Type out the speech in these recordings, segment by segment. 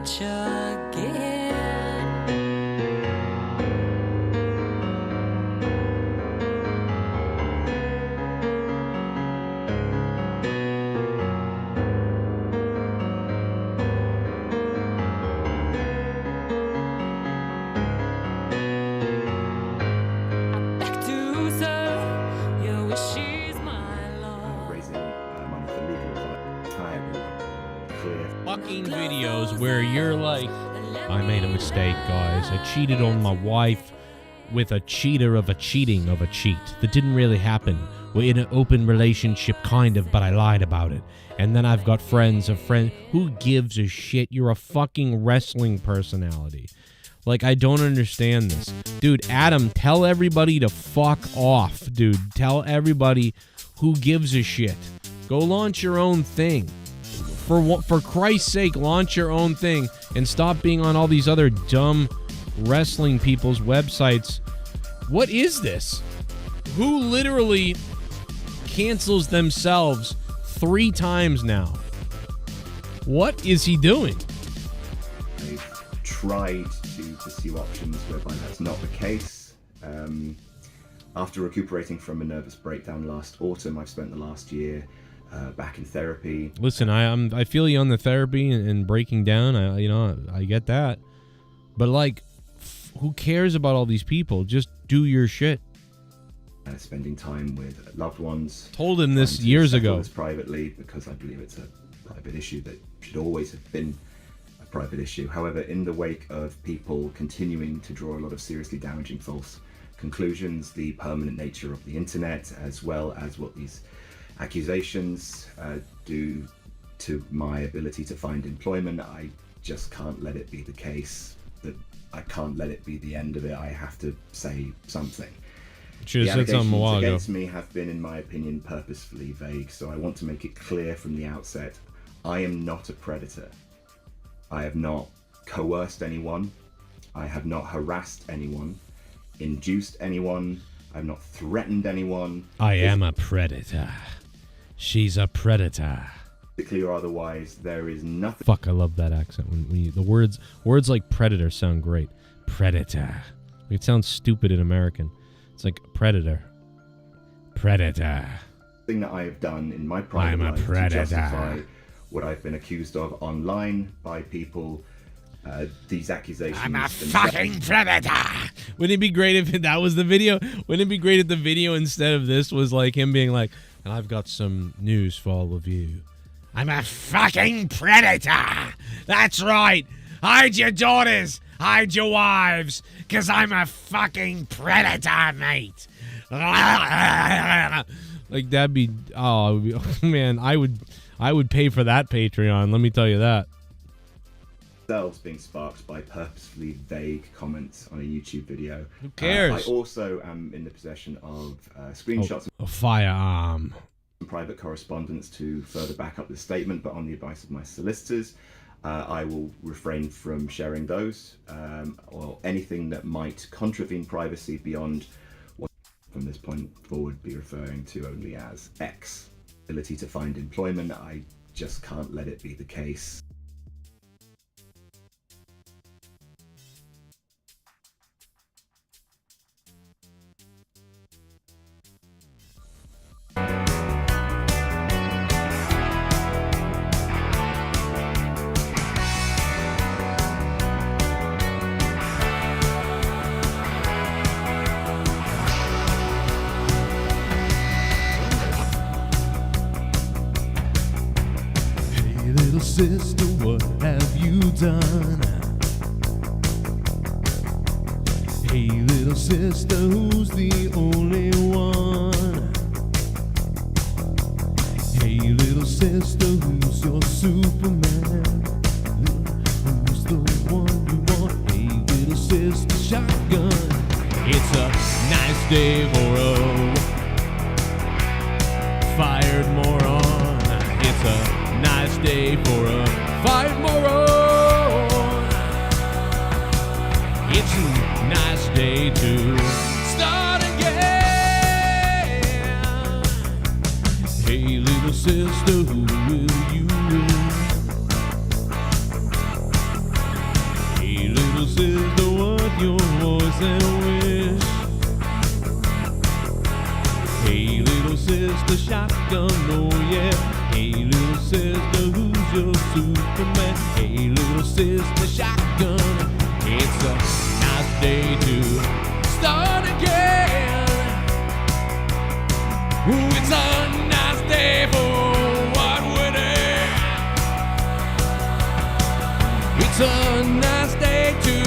much again. Videos where you're like, I made a mistake, guys. I cheated on my wife with a cheater of a cheating of a cheat. That didn't really happen. We're in an open relationship, kind of, but I lied about it. And then I've got friends of friends. Who gives a shit? You're a fucking wrestling personality. Like, I don't understand this. Dude, Adam, tell everybody to fuck off, dude. Tell everybody who gives a shit. Go launch your own thing. For Christ's sake, launch your own thing and stop being on all these other dumb wrestling people's websites. What is this? Who literally cancels themselves 3 times now? What is he doing? I've tried to pursue options whereby that's not the case. After recuperating from a nervous breakdown last autumn, I've spent the last year back in therapy. Listen, I feel you on the therapy and breaking down. I get that, but like, who cares about all these people? Just do your shit. Spending time with loved ones. Told him this years ago. Privately, because I believe it's a private issue that should always have been a private issue. However, in the wake of people continuing to draw a lot of seriously damaging false conclusions, the permanent nature of the internet, as well as what these accusations due to my ability to find employment, I just can't let it be the case. That I can't let it be the end of it. I have to say something. Should have said something a while ago. The allegations against me have been, in my opinion, purposefully vague, so I want to make it clear from the outset, I am not a predator. I have not coerced anyone. I have not harassed anyone, induced anyone. I have not threatened anyone. I am a predator. She's a predator. Or otherwise, there is nothing. Fuck, I love that accent. When you, the words like predator sound great. Predator. It sounds stupid in American. It's like predator. Predator. Thing that I have done in my private life to justify what I've been accused of online by people. These accusations. I'm a fucking predator. Wouldn't it be great if that was the video? Wouldn't it be great if the video instead of this was like him being like, and I've got some news for all of you. I'm a fucking predator. That's right. Hide your daughters. Hide your wives. Because I'm a fucking predator, mate. Like, that'd be... Oh, man. I would pay for that Patreon. Let me tell you that. Themselves being sparked by purposefully vague comments on a YouTube video. Who cares? I also am in the possession of screenshots of a firearm. Private correspondence to further back up this statement, but on the advice of my solicitors, I will refrain from sharing those or anything that might contravene privacy beyond what from this point forward be referring to only as X. Ability to find employment, I just can't let it be the case. Sister, what have you done? Hey, little sister, who's the only one? Hey, little sister, who's your Superman? Who's the one you want? Hey, little sister, shotgun. It's a nice day for a fired moron. It's a nice day for a fight moron. It's a nice day to start again. Hey, little sister, who will you win? the shotgun, oh yeah. Hey, little sister, who's your Superman? Hey, little sister, shotgun. It's a nice day to start again. Ooh, it's a nice day for what would it? It's a nice day to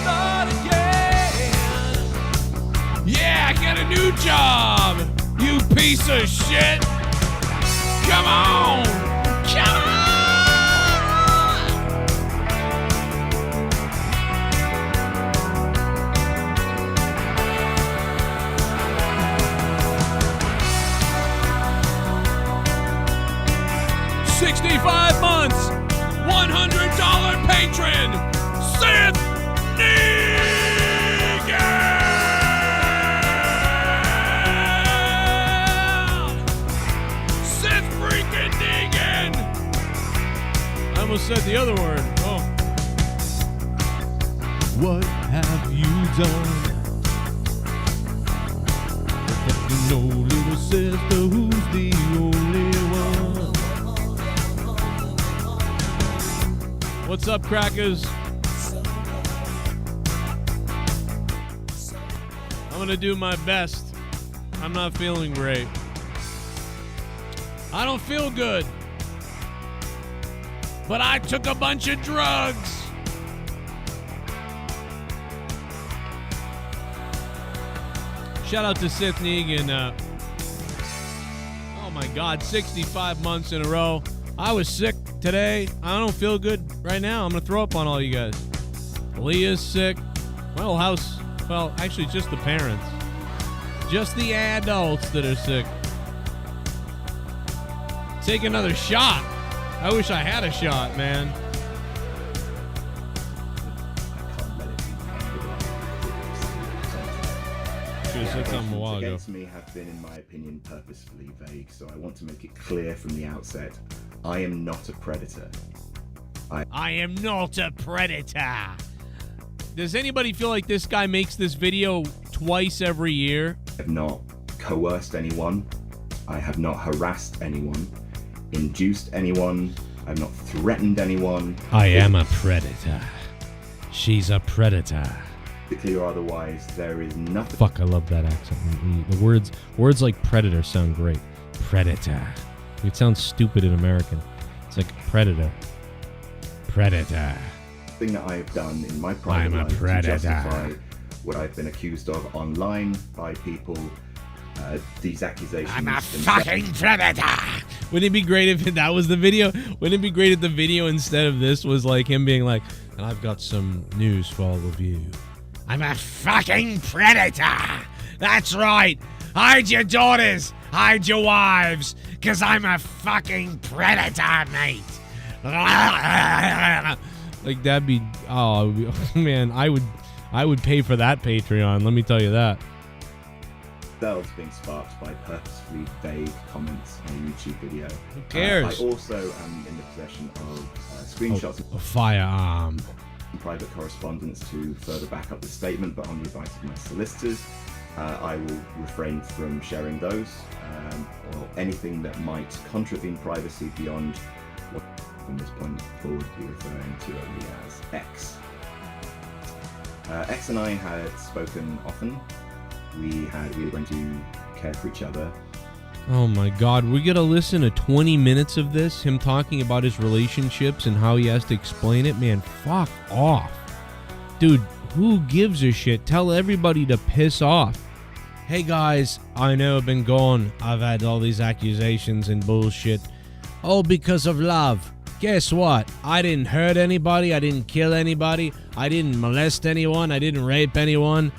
start again. Yeah, get a new job, you piece of shit. Come on, come on. 65 months, $100 patron, Sith Negan! Sith freaking Negan! I almost said the other word. Oh. What have you done? You know, little sister, who's the only one? What's up, crackers? I'm gonna do my best. I'm not feeling great. I don't feel good. But I took a bunch of drugs. Shout out to Sith Negan. Oh my God, 65 months in a row. I was sick today. I don't feel good right now. I'm going to throw up on all you guys. Leah's sick. Well, actually just the parents. Just the adults that are sick. Take another shot. I wish I had a shot, man. Should have said something a while ago. Against me have been, in my opinion, purposefully vague, so I want to make it clear from the outset. I am not a predator. I am not a predator. Does anybody feel like this guy makes this video twice every year? I have not coerced anyone. I have not harassed anyone, induced anyone. I have not threatened anyone. I am a predator. She's a predator. Physically or otherwise, there is nothing. Fuck, I love that accent. The words like predator sound great. Predator. It sounds stupid in American. It's like predator. Predator. Thing that I have done in my private life to justify what I've been accused of online by people. These accusations. I'm a fucking predator. Wouldn't it be great if that was the video? Wouldn't it be great if the video instead of this was like him being like, and I've got some news for all of you. I'm a fucking predator. That's right. Hide your daughters. Hide your wives. Because I'm a fucking predator, mate. Like that'd be, oh man, I would pay for that Patreon, let me tell you that. Themselves being sparked by purposefully vague comments on a YouTube video. Who cares? I also am in the possession of screenshots A firearm. and private correspondence to further back up the statement, but on the advice of my solicitors, I will refrain from sharing those or anything that might contravene privacy beyond what from this point forward be referring to only as X. X and I had spoken often. We were going to care for each other. Oh my God, we're gonna listen to 20 minutes of this, him talking about his relationships and how he has to explain it. Man, fuck off. Dude, who gives a shit? Tell everybody to piss off. Hey guys, I know I've been gone. I've had all these accusations and bullshit. All because of love. Guess what? I didn't hurt anybody. I didn't kill anybody. I didn't molest anyone. I didn't rape anyone.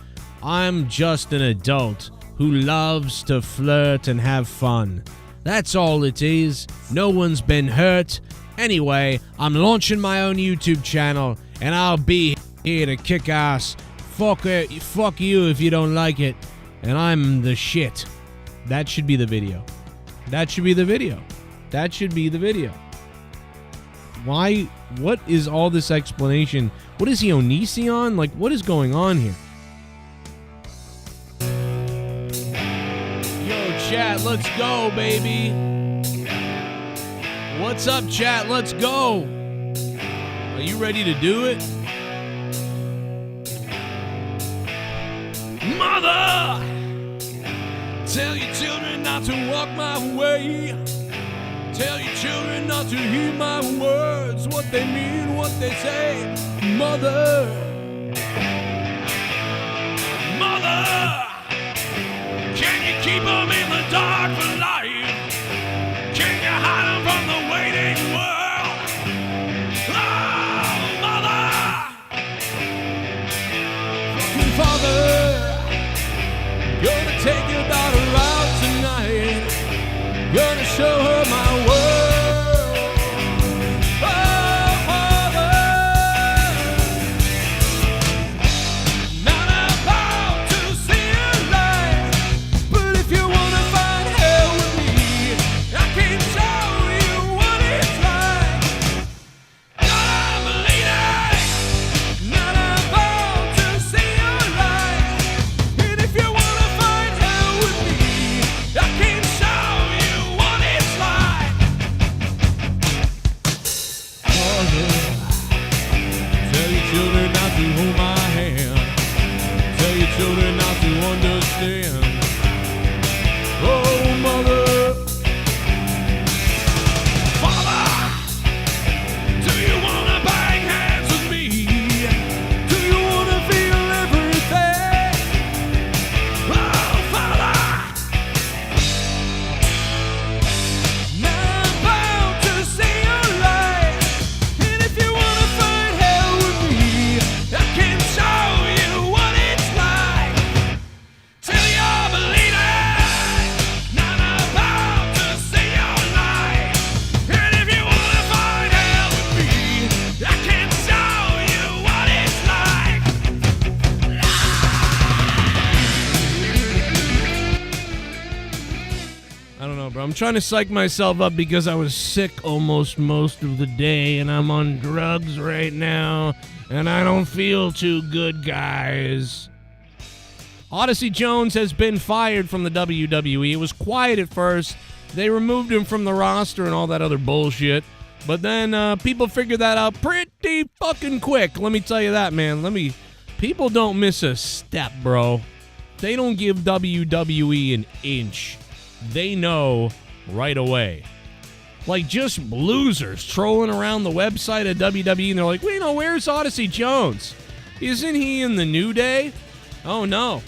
I'm just an adult who loves to flirt and have fun. That's all it is. No one's been hurt. Anyway, I'm launching my own YouTube channel, and I'll be here to kick ass. Fuck it. Fuck you if you don't like it. And I'm the shit. That should be the video. That should be the video. That should be the video. Why? What is all this explanation? What is he, Onision? Like, what is going on here? Yo, chat, chat? Let's go, baby. What's up, chat? Let's go. Are you ready to do it? Mother, tell your children not to walk my way. Tell your children not to hear my words, what they mean, what they say. Mother, Mother, can you keep them in the dark for life? Can you hide them from the waiting world? Oh, Mother, fucking Father, gonna take your daughter out tonight. Gonna show her my world. Oh, Father, not about to see a light, but if you wanna find hell with me, I can show you what it's like. Not bleeding, not about to see a light, and if you wanna find hell with me, I can show you what it's like. Mother, tell your children not to hold my hand. Tell your children not to understand. Oh, Mother. Father, do you wanna bang hands with me? Do you wanna feel everything? Oh, Father, not about to see your light, and if you wanna find hell with me, I can show you what it's like. Till you're bleeding, not about to see your light, and if you wanna find hell with me, I can show you what it's like. I don't know, bro. I'm trying to psych myself up because I was sick almost most of the day, and I'm on drugs right now, and I don't feel too good, guys. Odyssey Jones has been fired from the WWE. It was quiet at first. They removed him from the roster and all that other bullshit. But then people figured that out pretty fucking quick. Let me tell you that, man. People don't miss a step, bro. They don't give WWE an inch. They know right away. Like just losers trolling around the website of WWE, and they're like, wait, no, where's Odyssey Jones? Isn't he in the New Day? Oh, no.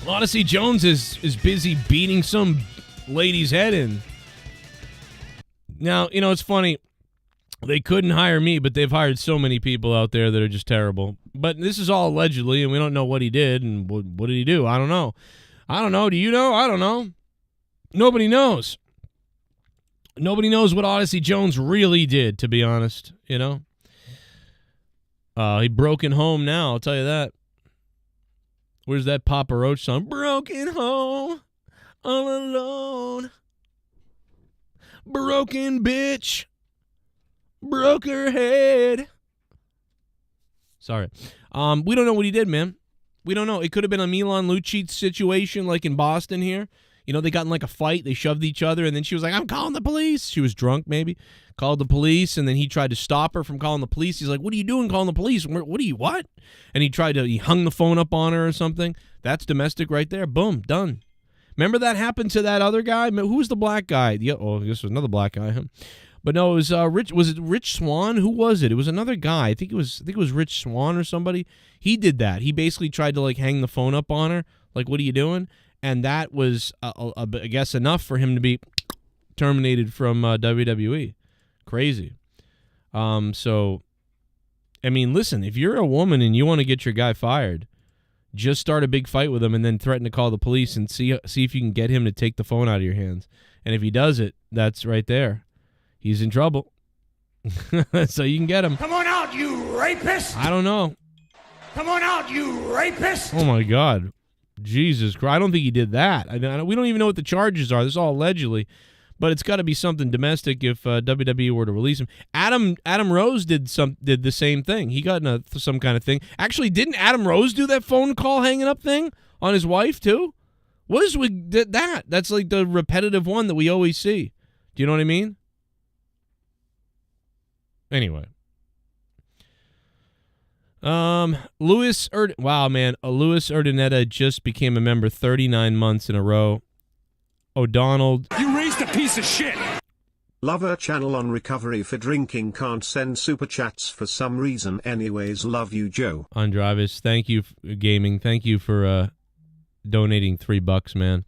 Odyssey Jones is busy beating some lady's head in. Now, it's funny. They couldn't hire me, but they've hired so many people out there that are just terrible. But this is all allegedly, and we don't know what he did, and what did he do? I don't know. Do you know? I don't know. Nobody knows. Nobody knows what Odyssey Jones really did, to be honest, He broken home now, I'll tell you that. Where's that Papa Roach song? Broken home, all alone. Broken bitch, broke her head. Sorry. We don't know what he did, man. We don't know. It could have been a Milan Lucic situation like in Boston here. They got in like a fight. They shoved each other, and then she was like, I'm calling the police. She was drunk, maybe. Called the police, and then he tried to stop her from calling the police. He's like, what are you doing calling the police? What? And he hung the phone up on her or something. That's domestic right there. Boom, done. Remember that happened to that other guy? Who was the black guy? Yeah, I guess it was another black guy. But no, it was Rich. Was it Rich Swann? Who was it? It was another guy. I think it was Rich Swann or somebody. He did that. He basically tried to like hang the phone up on her. Like, what are you doing? And that was, I guess, enough for him to be terminated from WWE. Crazy. So, I mean, listen, if you're a woman and you want to get your guy fired, just start a big fight with him and then threaten to call the police and see if you can get him to take the phone out of your hands. And if he does it, that's right there. He's in trouble. So you can get him. Come on out, you rapist! I don't know. Come on out, you rapist! Oh, my God. Jesus Christ. I don't think he did that. We don't even know what the charges are. This is all allegedly. But it's got to be something domestic if WWE were to release him. Adam Rose did the same thing. He got in some kind of thing. Actually, didn't Adam Rose do that phone call hanging up thing on his wife, too? What is with that? That's like the repetitive one that we always see. Do you know what I mean? Anyway. Louis Urdaneta just became a member 39 months in a row. O'Donnell. You raised a piece of shit. Lover channel on recovery for drinking, can't send super chats for some reason. Anyways, love you, Joe. Andravis, thank you, gaming. Thank you for donating $3, man.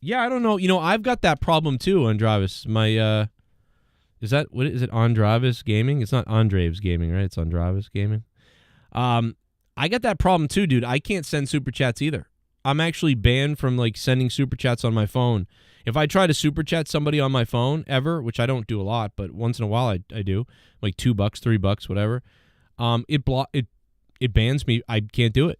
Yeah, I don't know. You know, I've got that problem too, Andravis. My is it Andravis Gaming? It's not Andreev's Gaming, right? It's Andravis Gaming. I got that problem too, dude. I can't send super chats either. I'm actually banned from like sending super chats on my phone. If I try to super chat somebody on my phone ever, which I don't do a lot, but once in a while I do, like $2, $3, whatever. It bans me. I can't do it.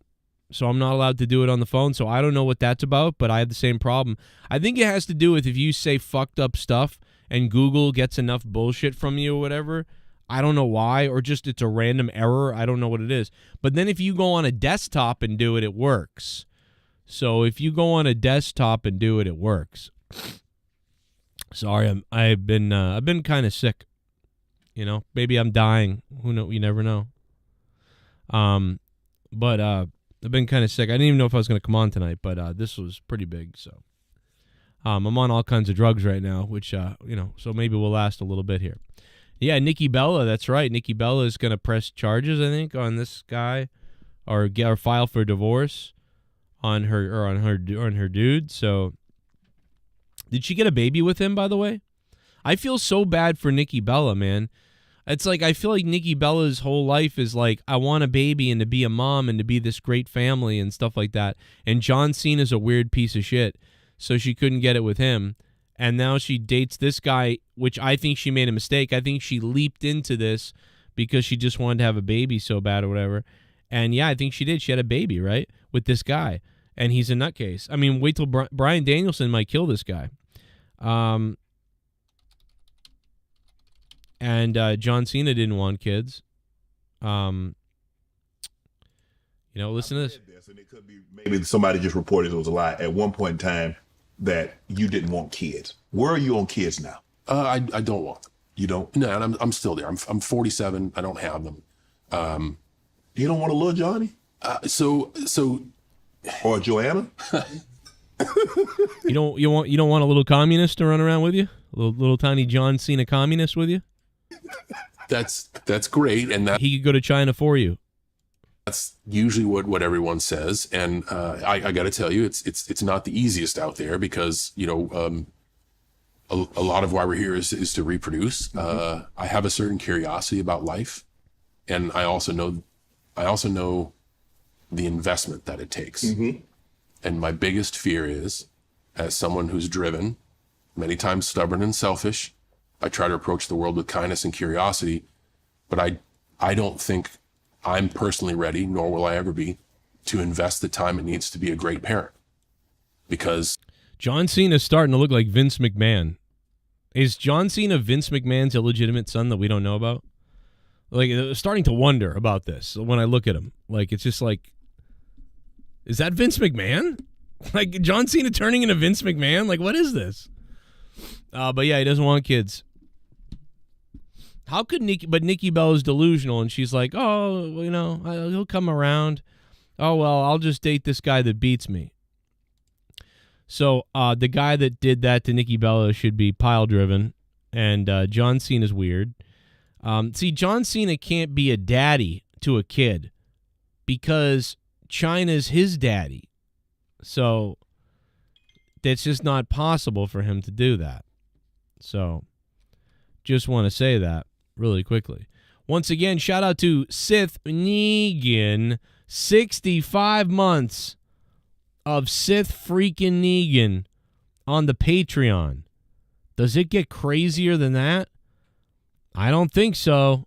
So I'm not allowed to do it on the phone. So I don't know what that's about, but I have the same problem. I think it has to do with if you say fucked up stuff and Google gets enough bullshit from you or whatever. I don't know why, or just it's a random error. I don't know what it is. But then if you go on a desktop and do it, it works. So if you go on a desktop and do it, it works. Sorry, I've been kind of sick. You know, maybe I'm dying. Who know? You never know. But I've been kind of sick. I didn't even know if I was going to come on tonight, but this was pretty big. So I'm on all kinds of drugs right now, which you know, so maybe we'll last a little bit here. Yeah, Nikki Bella. That's right. Nikki Bella is going to press charges, I think, on this guy, or file for divorce on her dude. So. Did she get a baby with him, by the way? I feel so bad for Nikki Bella, man. It's like I feel like Nikki Bella's whole life is like, I want a baby and to be a mom and to be this great family and stuff like that. And John Cena's a weird piece of shit, so she couldn't get it with him. And now she dates this guy, which I think she made a mistake. I think she leaped into this because she just wanted to have a baby so bad or whatever. And yeah, I think she did. She had a baby, right, with this guy. And he's a nutcase. I mean, wait till Bryan Danielson might kill this guy. And John Cena didn't want kids. You know, listen to this. And it could be maybe somebody just reported it was a lie at one point in time that you didn't want kids. Where are you on kids now? I don't want them. You don't? No, and I'm still there. I'm 47. I don't have them. You don't want a little Johnny? So. Or Joanna? You don't want a little communist to run around with you? A little tiny John Cena communist with you? That's great, and that he could go to China for you. That's usually what everyone says, and I got to tell you, it's not the easiest out there because you know a lot of why we're here is to reproduce. Mm-hmm. I have a certain curiosity about life, and I also know the investment that it takes. Mm-hmm. And my biggest fear is, as someone who's driven, many times stubborn and selfish, I try to approach the world with kindness and curiosity, but I don't think I'm personally ready, nor will I ever be, to invest the time it needs to be a great parent. Because John Cena's starting to look like Vince McMahon. Is John Cena Vince McMahon's illegitimate son that we don't know about? Like, starting to wonder about this when I look at him. Like, it's just like, is that Vince McMahon? Like, John Cena turning into Vince McMahon? Like, what is this? But yeah, he doesn't want kids. How could Nikki Bella's delusional, and she's like, oh, you know, he'll come around. Oh, well, I'll just date this guy that beats me. So the guy that did that to Nikki Bella should be pile-driven, and John Cena's weird. See, John Cena can't be a daddy to a kid because China's his daddy. So that's just not possible for him to do that. So just want to say that really quickly. Once again, shout out to Sith Negan. 65 months of Sith freaking Negan on the Patreon. Does it get crazier than that? I don't think so.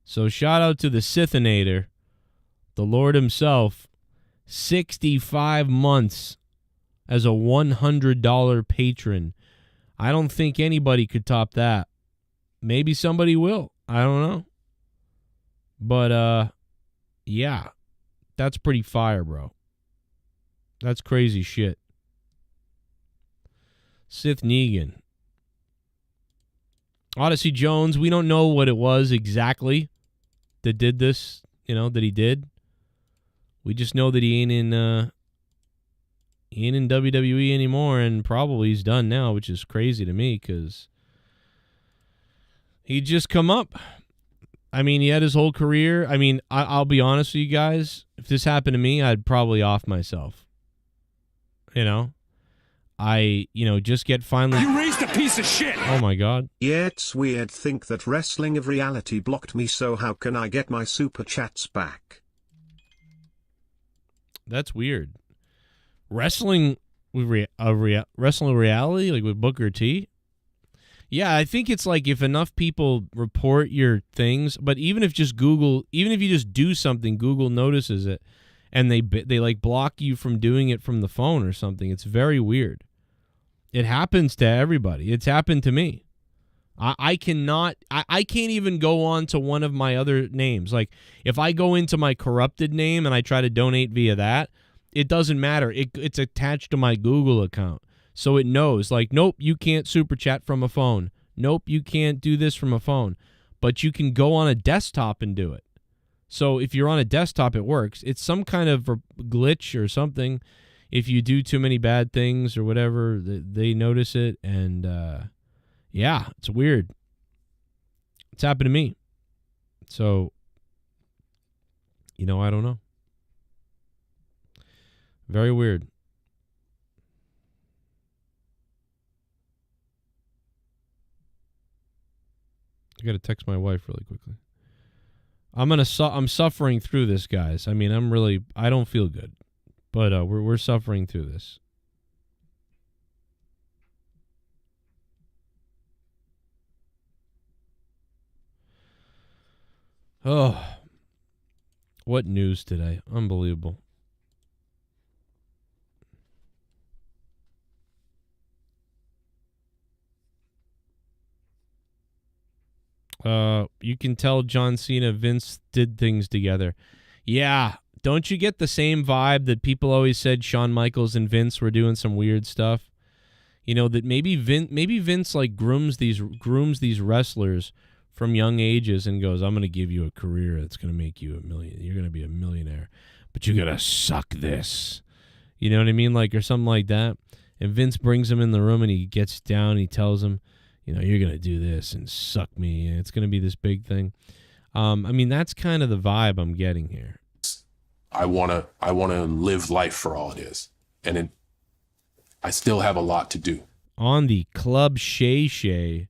So shout out to the Sithinator, the Lord himself. 65 months as a $100 patron. I don't think anybody could top that. Maybe somebody will. I don't know. But, yeah. That's pretty fire, bro. That's crazy shit. Sith Negan. Odyssey Jones, we don't know what it was exactly that did this, that he did. We just know that he ain't in WWE anymore, and probably he's done now, which is crazy to me because he just come up. I mean, he had his whole career. I mean, I'll be honest with you guys. If this happened to me, I'd probably off myself. Just get finally... You raised a piece of shit! Oh, my God. Yeah, it's weird. Think that Wrestling of Reality blocked me, so how can I get my super chats back? That's weird. Wrestling with Wrestling Reality, like with Booker T? Yeah, I think it's like if enough people report your things, but even if you just do something, Google notices it, and they like block you from doing it from the phone or something. It's very weird. It happens to everybody. It's happened to me. I can't even go on to one of my other names. Like if I go into my corrupted name and I try to donate via that, it doesn't matter. It's attached to my Google account. So it knows, like, nope, you can't super chat from a phone. Nope, you can't do this from a phone. But you can go on a desktop and do it. So if you're on a desktop, it works. It's some kind of glitch or something. If you do too many bad things or whatever, they notice it. And, yeah, it's weird. It's happened to me. So, I don't know. Very weird. I got to text my wife really quickly. I'm suffering through this, guys. I mean, I don't feel good, but we're suffering through this. Oh, what news today? Unbelievable. You can tell John Cena, Vince did things together. Yeah. Don't you get the same vibe that people always said Shawn Michaels and Vince were doing some weird stuff? That maybe Vince like grooms these wrestlers from young ages and goes, I'm going to give you a career that's going to make you $1 million. You're going to be a millionaire, but you got to suck this. You know what I mean? Like, or something like that. And Vince brings him in the room and he gets down and he tells him, you're going to do this and suck me. And it's going to be this big thing. I mean, that's kind of the vibe I'm getting here. I want to live life for all it is. And I still have a lot to do. On the Club Shay Shay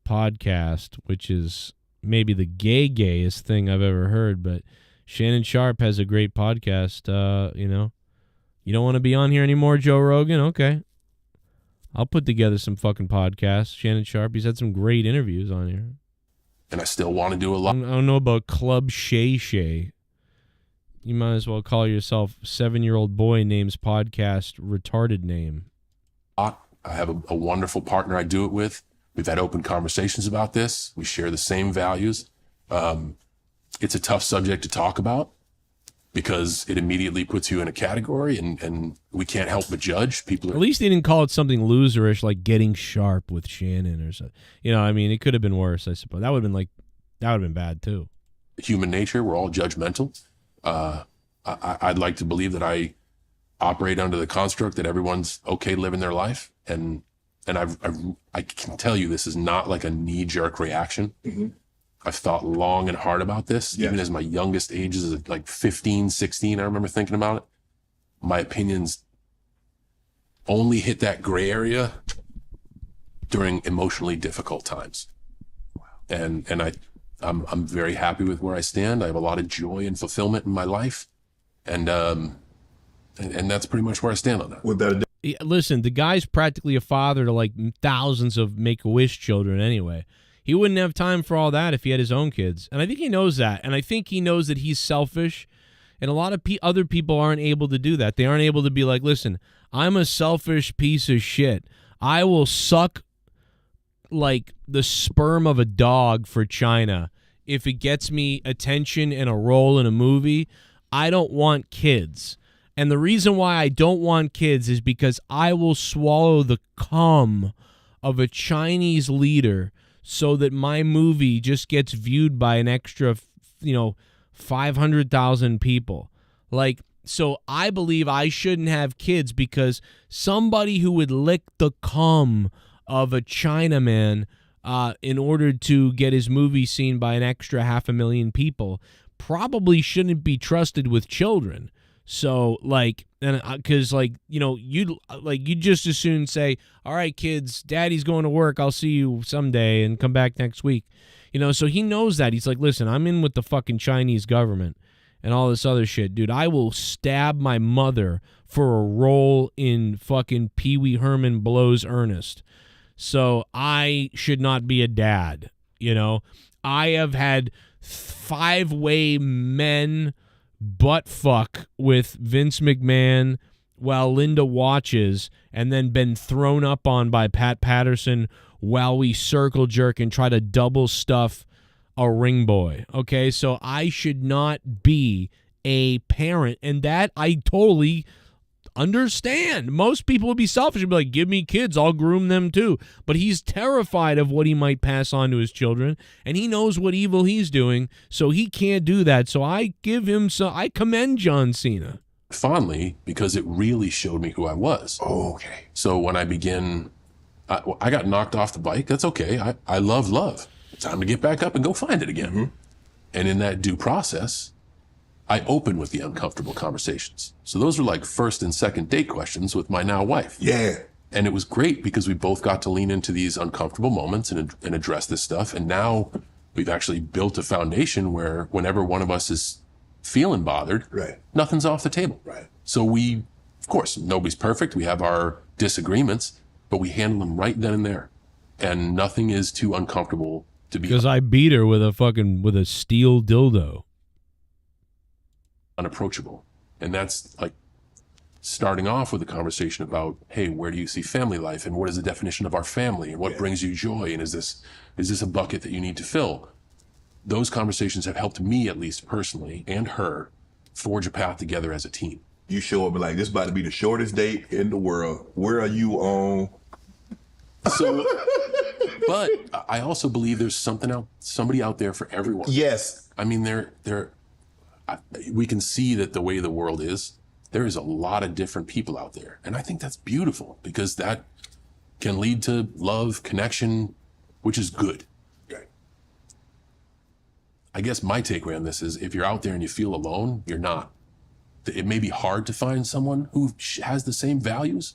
podcast, which is maybe the gayest thing I've ever heard, but Shannon Sharp has a great podcast. You don't want to be on here anymore, Joe Rogan? Okay. I'll put together some fucking podcasts. Shannon Sharp, he's had some great interviews on here. And I still want to do a lot. I don't know about Club Shay Shay. You might as well call yourself 7-year-old boy names podcast retarded name. I have a wonderful partner I do it with. We've had open conversations about this. We share the same values. It's a tough subject to talk about because it immediately puts you in a category and we can't help but judge. At least they didn't call it something loserish like Getting Sharp with Shannon or something. I mean, it could have been worse, I suppose. That would have been bad too. Human nature, we're all judgmental. I'd like to believe that I operate under the construct that everyone's okay living their life. And I can tell you this is not like a knee-jerk reaction. Mm-hmm. I've thought long and hard about this. Yeah. Even as my youngest ages, like 15, 16, I remember thinking about it. My opinions only hit that gray area during emotionally difficult times. Wow. And I'm very happy with where I stand. I have a lot of joy and fulfillment in my life. And that's pretty much where I stand on that. Listen, the guy's practically a father to like thousands of Make-A-Wish children anyway. He wouldn't have time for all that if he had his own kids. And I think he knows that. And I think he knows that he's selfish. And a lot of other people aren't able to do that. They aren't able to be like, listen, I'm a selfish piece of shit. I will suck like the sperm of a dog for China if it gets me attention and a role in a movie. I don't want kids. And the reason why I don't want kids is because I will swallow the cum of a Chinese leader so that my movie just gets viewed by an extra, 500,000 people. Like, so I believe I shouldn't have kids because somebody who would lick the cum of a Chinaman in order to get his movie seen by an extra 500,000 people probably shouldn't be trusted with children. So, like, and because, you'd just as soon say, all right, kids, daddy's going to work. I'll see you someday and come back next week. So he knows that. He's like, listen, I'm in with the fucking Chinese government and all this other shit. Dude, I will stab my mother for a role in fucking Pee Wee Herman Blows Ernest. So I should not be a dad, I have had 5-way men butt fuck with Vince McMahon while Linda watches and then been thrown up on by Pat Patterson while we circle jerk and try to double stuff a ring boy. Okay, so I should not be a parent, and that I totally understand. Most people would be selfish and be like, give me kids, I'll groom them too. But he's terrified of what he might pass on to his children, and he knows what evil he's doing, so he can't do that. So I commend John Cena. Fondly, because it really showed me who I was. Oh, okay. So when I begin, I got knocked off the bike. That's okay. I love. It's time to get back up and go find it again. Mm-hmm. And in that due process, I open with the uncomfortable conversations. So those were like first and second date questions with my now wife. Yeah. And it was great because we both got to lean into these uncomfortable moments and address this stuff. And now we've actually built a foundation where whenever one of us is feeling bothered, right, nothing's off the table. Right. So we, of course, nobody's perfect. We have our disagreements, but we handle them right then and there. And nothing is too uncomfortable to be. Because I beat her with a steel dildo. Unapproachable. And that's like starting off with a conversation about, hey, where do you see family life, and what is the definition of our family, and what brings you joy, and is this a bucket that you need to fill? Those conversations have helped me, at least personally, and her, forge a path together as a team. You show up and like, this is about to be the shortest date in the world. Where are you on? So, but I also believe there's somebody out there for everyone. Yes. I mean, we can see that the way the world is, there is a lot of different people out there. And I think that's beautiful because that can lead to love, connection, which is good. Okay. I guess my takeaway on this is if you're out there and you feel alone, you're not. It may be hard to find someone who has the same values.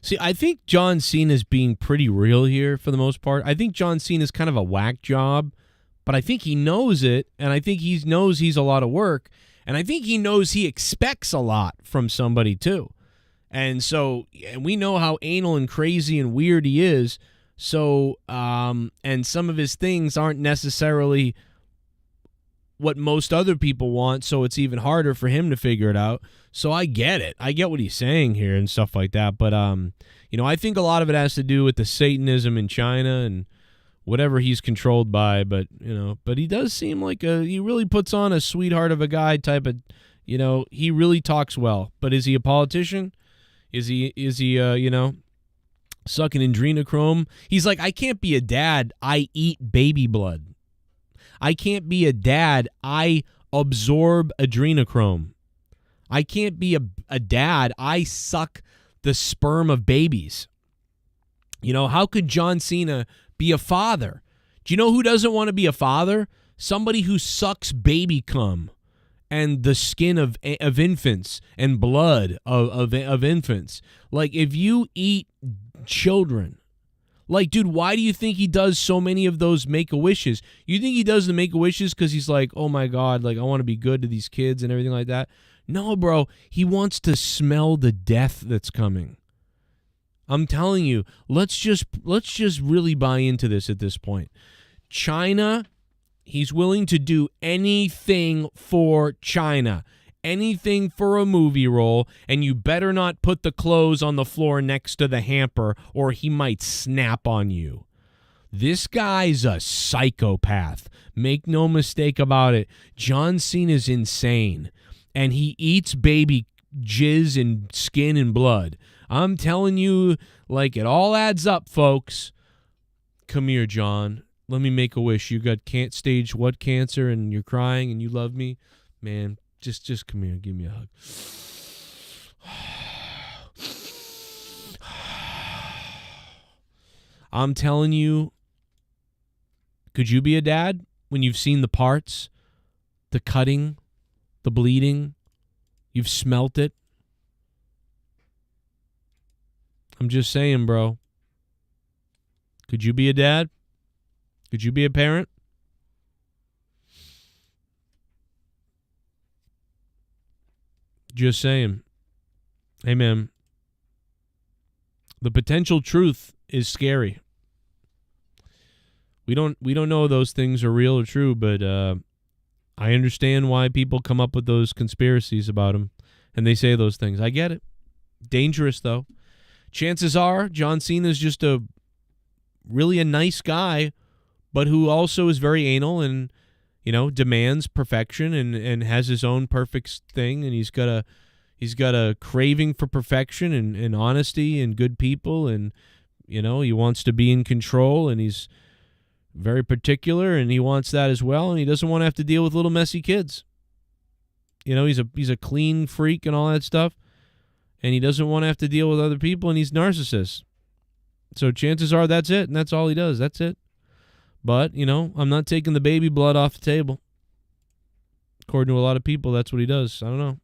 See, I think John Cena's being pretty real here for the most part. I think John Cena's kind of a whack job, but I think he knows it, and I think he knows he's a lot of work, and I think he knows he expects a lot from somebody too. And so, and we know how anal and crazy and weird he is, so, and some of his things aren't necessarily what most other people want, so it's even harder for him to figure it out. So I get it. I get what he's saying here and stuff like that. But, I think a lot of it has to do with the Satanism in China and whatever he's controlled by. But he does seem like he really puts on a sweetheart of a guy type of, he really talks well. But is he a politician? Is he sucking adrenochrome? He's like, I can't be a dad. I eat baby blood. I can't be a dad. I absorb adrenochrome. I can't be a dad. I suck the sperm of babies. How could John Cena be a father? Do you know who doesn't want to be a father? Somebody who sucks baby cum and the skin of infants and blood of infants. Like, if you eat children, like, dude, why do you think he does so many of those Make-A-Wishes? You think he does the Make-A-Wishes because he's like, oh my God, like, I want to be good to these kids and everything like that? No, bro, he wants to smell the death that's coming. I'm telling you, let's just really buy into this at this point. China, he's willing to do anything for China. Anything for a movie role, and you better not put the clothes on the floor next to the hamper or he might snap on you. This guy's a psychopath. Make no mistake about it. John Cena's insane, and he eats baby jizz and skin and blood. I'm telling you, like, it all adds up, folks. Come here, John. Let me make a wish. You got stage what cancer, and you're crying, and you love me, man. Just come here, give me a hug. I'm telling you, could you be a dad when you've seen the parts, the cutting, the bleeding, you've smelt it? I'm just saying, bro. Could you be a dad? Could you be a parent? Just saying. Hey, man. The potential truth is scary. We don't know those things are real or true, but I understand why people come up with those conspiracies about them, and they say those things. I get it. Dangerous, though. Chances are John Cena's just really a nice guy, but who also is very anal and, demands perfection and has his own perfect thing, and he's got a craving for perfection and honesty and good people, and he wants to be in control, and he's very particular, and he wants that as well, and he doesn't want to have to deal with little messy kids. He's a clean freak and all that stuff, and he doesn't want to have to deal with other people, and he's narcissist. So chances are that's it, and that's all he does. That's it. But, I'm not taking the baby blood off the table. According to a lot of people, that's what he does. I don't know.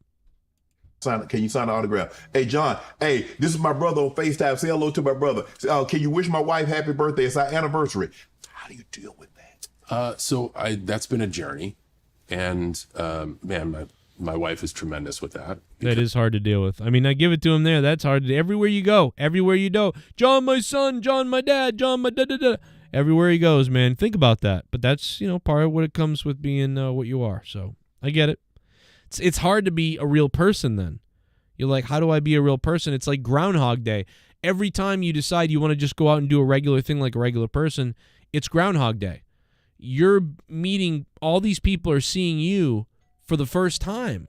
Can you sign an autograph? Hey, John, hey, this is my brother on FaceTime. Say hello to my brother. Can you wish my wife happy birthday? It's our anniversary. How do you deal with that? So that's been a journey. And, man, my wife is tremendous with that. That is hard to deal with. I mean, I give it to him there. That's hard to do. Everywhere you go. John, my son. John, my dad. John, my da-da-da. Everywhere he goes, man. Think about that. But that's, part of what it comes with being what you are. So I get it. It's hard to be a real person then. You're like, how do I be a real person? It's like Groundhog Day. Every time you decide you want to just go out and do a regular thing like a regular person, it's Groundhog Day. You're meeting, all these people are seeing you for the first time.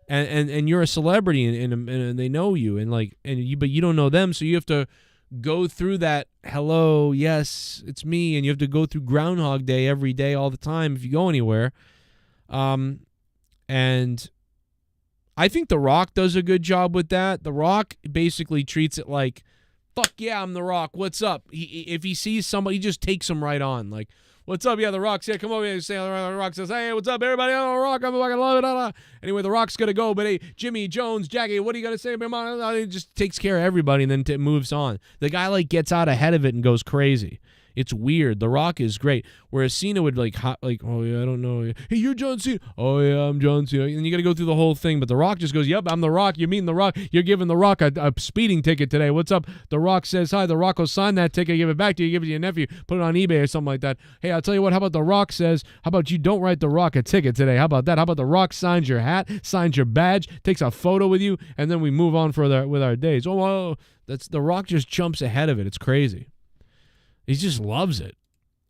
And you're a celebrity and they know you but you don't know them, so you have to go through that, hello, yes, it's me, and you have to go through Groundhog Day every day all the time if you go anywhere. And I think The Rock does a good job with that. The Rock basically treats it like, fuck yeah, I'm The Rock. What's up? If he sees somebody, he just takes them right on. Like, what's up? Yeah, The Rock's here. Come over here. The Rock says, hey, what's up, everybody? I'm The Rock. I'm fucking love it. Anyway, The Rock's going to go. But hey, Jimmy, Jones, Jackie, what are you going to say about it? He just takes care of everybody and then moves on. The guy, gets out ahead of it and goes crazy. It's weird. The Rock is great. Whereas Cena would oh yeah, I don't know. Hey, you're John Cena. Oh yeah, I'm John Cena. And you got to go through the whole thing. But The Rock just goes, yep, I'm The Rock. You're meeting The Rock. You're giving The Rock a speeding ticket today. What's up? The Rock says hi. The Rock will sign that ticket, give it back to you, give it to your nephew, put it on eBay or something like that. Hey, I'll tell you what. How about The Rock says, how about you don't write The Rock a ticket today? How about that? How about The Rock signs your hat, signs your badge, takes a photo with you, and then we move on with our days. Oh, that's The Rock just jumps ahead of it. It's crazy. He just loves it.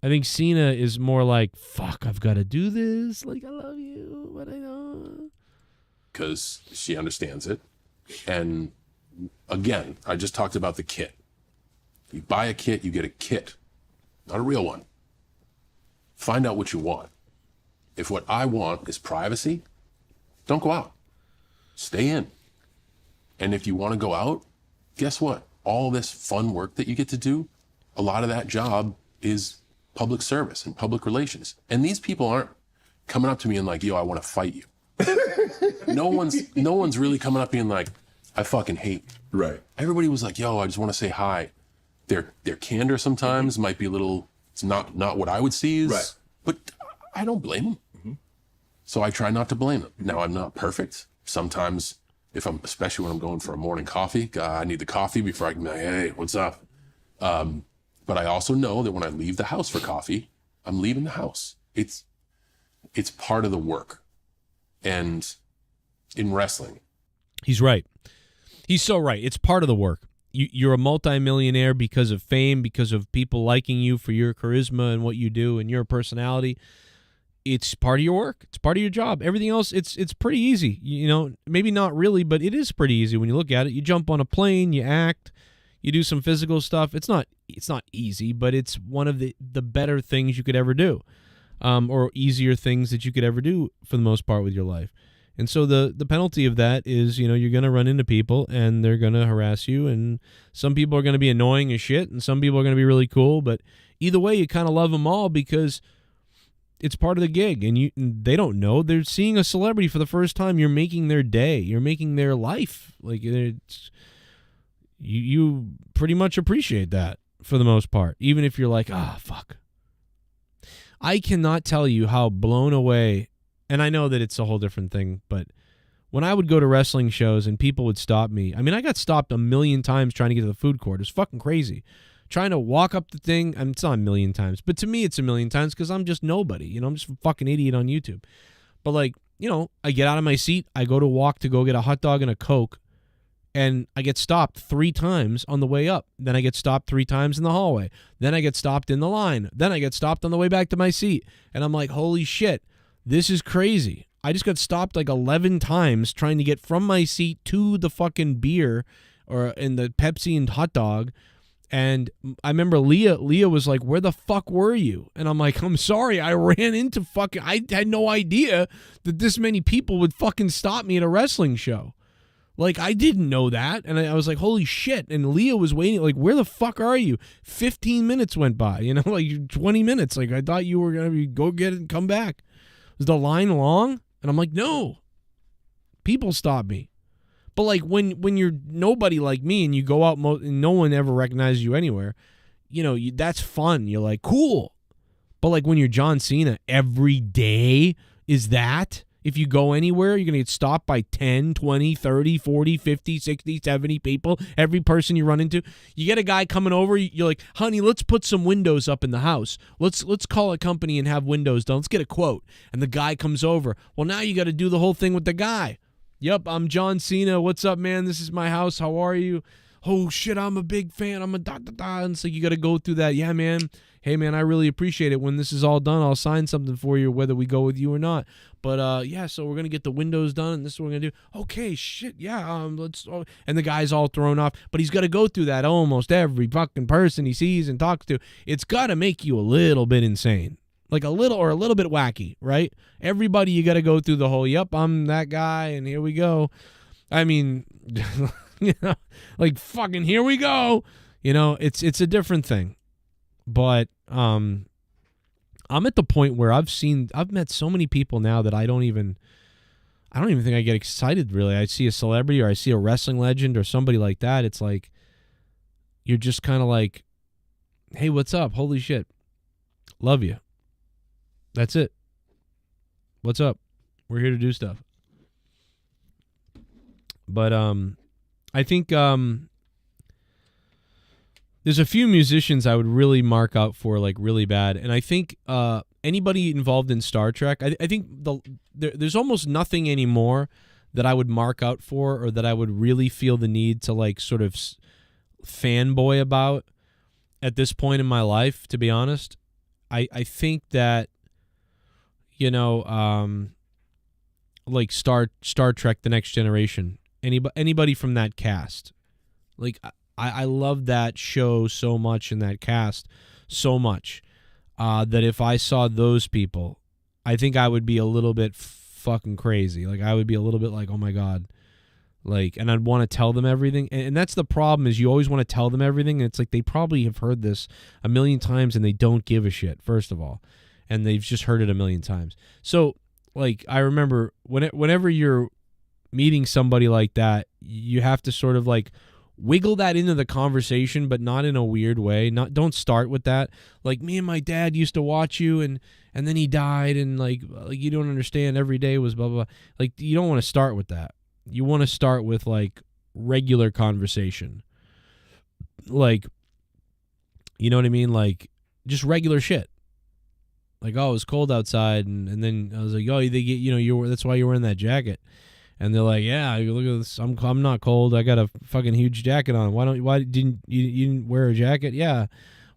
I think Cena is more like, fuck, I've got to do this. I love you, but I don't. Because she understands it. And again, I just talked about the kit. You buy a kit, you get a kit, not a real one. Find out what you want. If what I want is privacy, don't go out. Stay in. And if you want to go out, guess what? All this fun work that you get to do, a lot of that job is public service and public relations. And these people aren't coming up to me and like, yo, I want to fight you. No one's really coming up being like, I fucking hate you. Right. Everybody was like, yo, I just want to say hi. Their candor sometimes might be a little, it's not what I would see is, right. But I don't blame them. Mm-hmm. So I try not to blame them. Now, I'm not perfect. Sometimes especially when I'm going for a morning coffee, I need the coffee before I can be like, hey, what's up? But I also know that when I leave the house for coffee, I'm leaving the house. It's part of the work. And in wrestling, he's right. He's so right. It's part of the work. You're a multimillionaire because of fame, because of people liking you for your charisma and what you do and your personality. it's part of your work. It's part of your job. Everything else, it's pretty easy. You know, maybe not really, but it is pretty easy when you look at it. You jump on a plane, you act, you do some physical stuff. It's not easy, but it's one of the better things you could ever do, or easier things that you could ever do for the most part with your life. And so the penalty of that is, you know, you're going to run into people and they're going to harass you, and some people are going to be annoying as shit and some people are going to be really cool, but either way, you kind of love them all because it's part of the gig, and they don't know. They're seeing a celebrity for the first time. You're making their day. You're making their life. Like, you pretty much appreciate that for the most part, even if you're like, fuck. I cannot tell you how blown away, and I know that it's a whole different thing, but when I would go to wrestling shows and people would stop me, I mean, I got stopped a million times trying to get to the food court. It was fucking crazy. Trying to walk up the thing, it's not a million times, but to me it's a million times because I'm just nobody. You know, I'm just a fucking idiot on YouTube. But, like, you know, I get out of my seat, I go to walk to go get a hot dog and a Coke, and I get stopped 3 times on the way up. Then I get stopped 3 times in the hallway. Then I get stopped in the line. Then I get stopped on the way back to my seat. And I'm like, holy shit, this is crazy. I just got stopped like 11 times trying to get from my seat to the fucking beer or in the Pepsi and hot dog. And I remember Leah was like, where the fuck were you? And I'm like, I'm sorry, I ran into fucking, I had no idea that this many people would fucking stop me at a wrestling show. Like, I didn't know that. And I was like, holy shit. And Leah was waiting, like, where the fuck are you? 15 minutes went by, you know, like 20 minutes. Like, I thought you were going to go get it and come back. Was the line long? And I'm like, no. People stop me. But, like, when you're nobody like me and you go out and no one ever recognizes you anywhere, you know, that's fun. You're like, cool. But, like, when you're John Cena, every day is that. If you go anywhere, you're going to get stopped by 10, 20, 30, 40, 50, 60, 70 people. Every person you run into. You get a guy coming over, you're like, honey, let's put some windows up in the house. Let's call a company and have windows done. Let's get a quote. And the guy comes over. Well, now you got to do the whole thing with the guy. Yep, I'm John Cena. What's up, man? This is my house. How are you? Oh, shit, I'm a big fan. I'm a da-da-da. And so you got to go through that. Yeah, man. Hey, man, I really appreciate it. When this is all done, I'll sign something for you, whether we go with you or not. But, yeah, so we're going to get the windows done, and this is what we're going to do. Okay, shit, yeah, let's... Oh. And the guy's all thrown off. But he's got to go through that almost every fucking person he sees and talks to. It's got to make you a little bit insane. Like a little bit wacky, right? Everybody, you got to go through the whole, yep, I'm that guy, and here we go. I mean, you know, like fucking here we go. You know, it's a different thing. But I'm at the point where I've met so many people now that I don't even think I get excited, really. I see a celebrity or I see a wrestling legend or somebody like that. It's like, you're just kind of like, hey, what's up? Holy shit. Love you. That's it. What's up? We're here to do stuff. But I think there's a few musicians I would really mark out for, like, really bad. And I think anybody involved in Star Trek, I think there's almost nothing anymore that I would mark out for or that I would really feel the need to, like, sort of fanboy about at this point in my life, to be honest. I think that, you know, like Star Trek: The Next Generation, anybody from that cast, like I love that show so much and that cast so much that if I saw those people, I think I would be a little bit fucking crazy. Like, I would be a little bit like, oh my God, like, and I'd want to tell them everything. And that's the problem, is you always want to tell them everything, and it's like they probably have heard this a million times and they don't give a shit, first of all. And they've just heard it a million times. So, like, I remember whenever you're meeting somebody like that, you have to sort of, like, wiggle that into the conversation, but not in a weird way. Don't start with that. Like, me and my dad used to watch you, and then he died, and, like you don't understand, every day was blah, blah, blah. Like, you don't want to start with that. You want to start with, like, regular conversation. Like, you know what I mean? Like, just regular shit. Like, oh, it was cold outside, and then I was like, oh, they get, you know, that's why you're wearing that jacket. And they're like, yeah, look at this. I'm not cold. I got a fucking huge jacket on. Why didn't you wear a jacket? Yeah.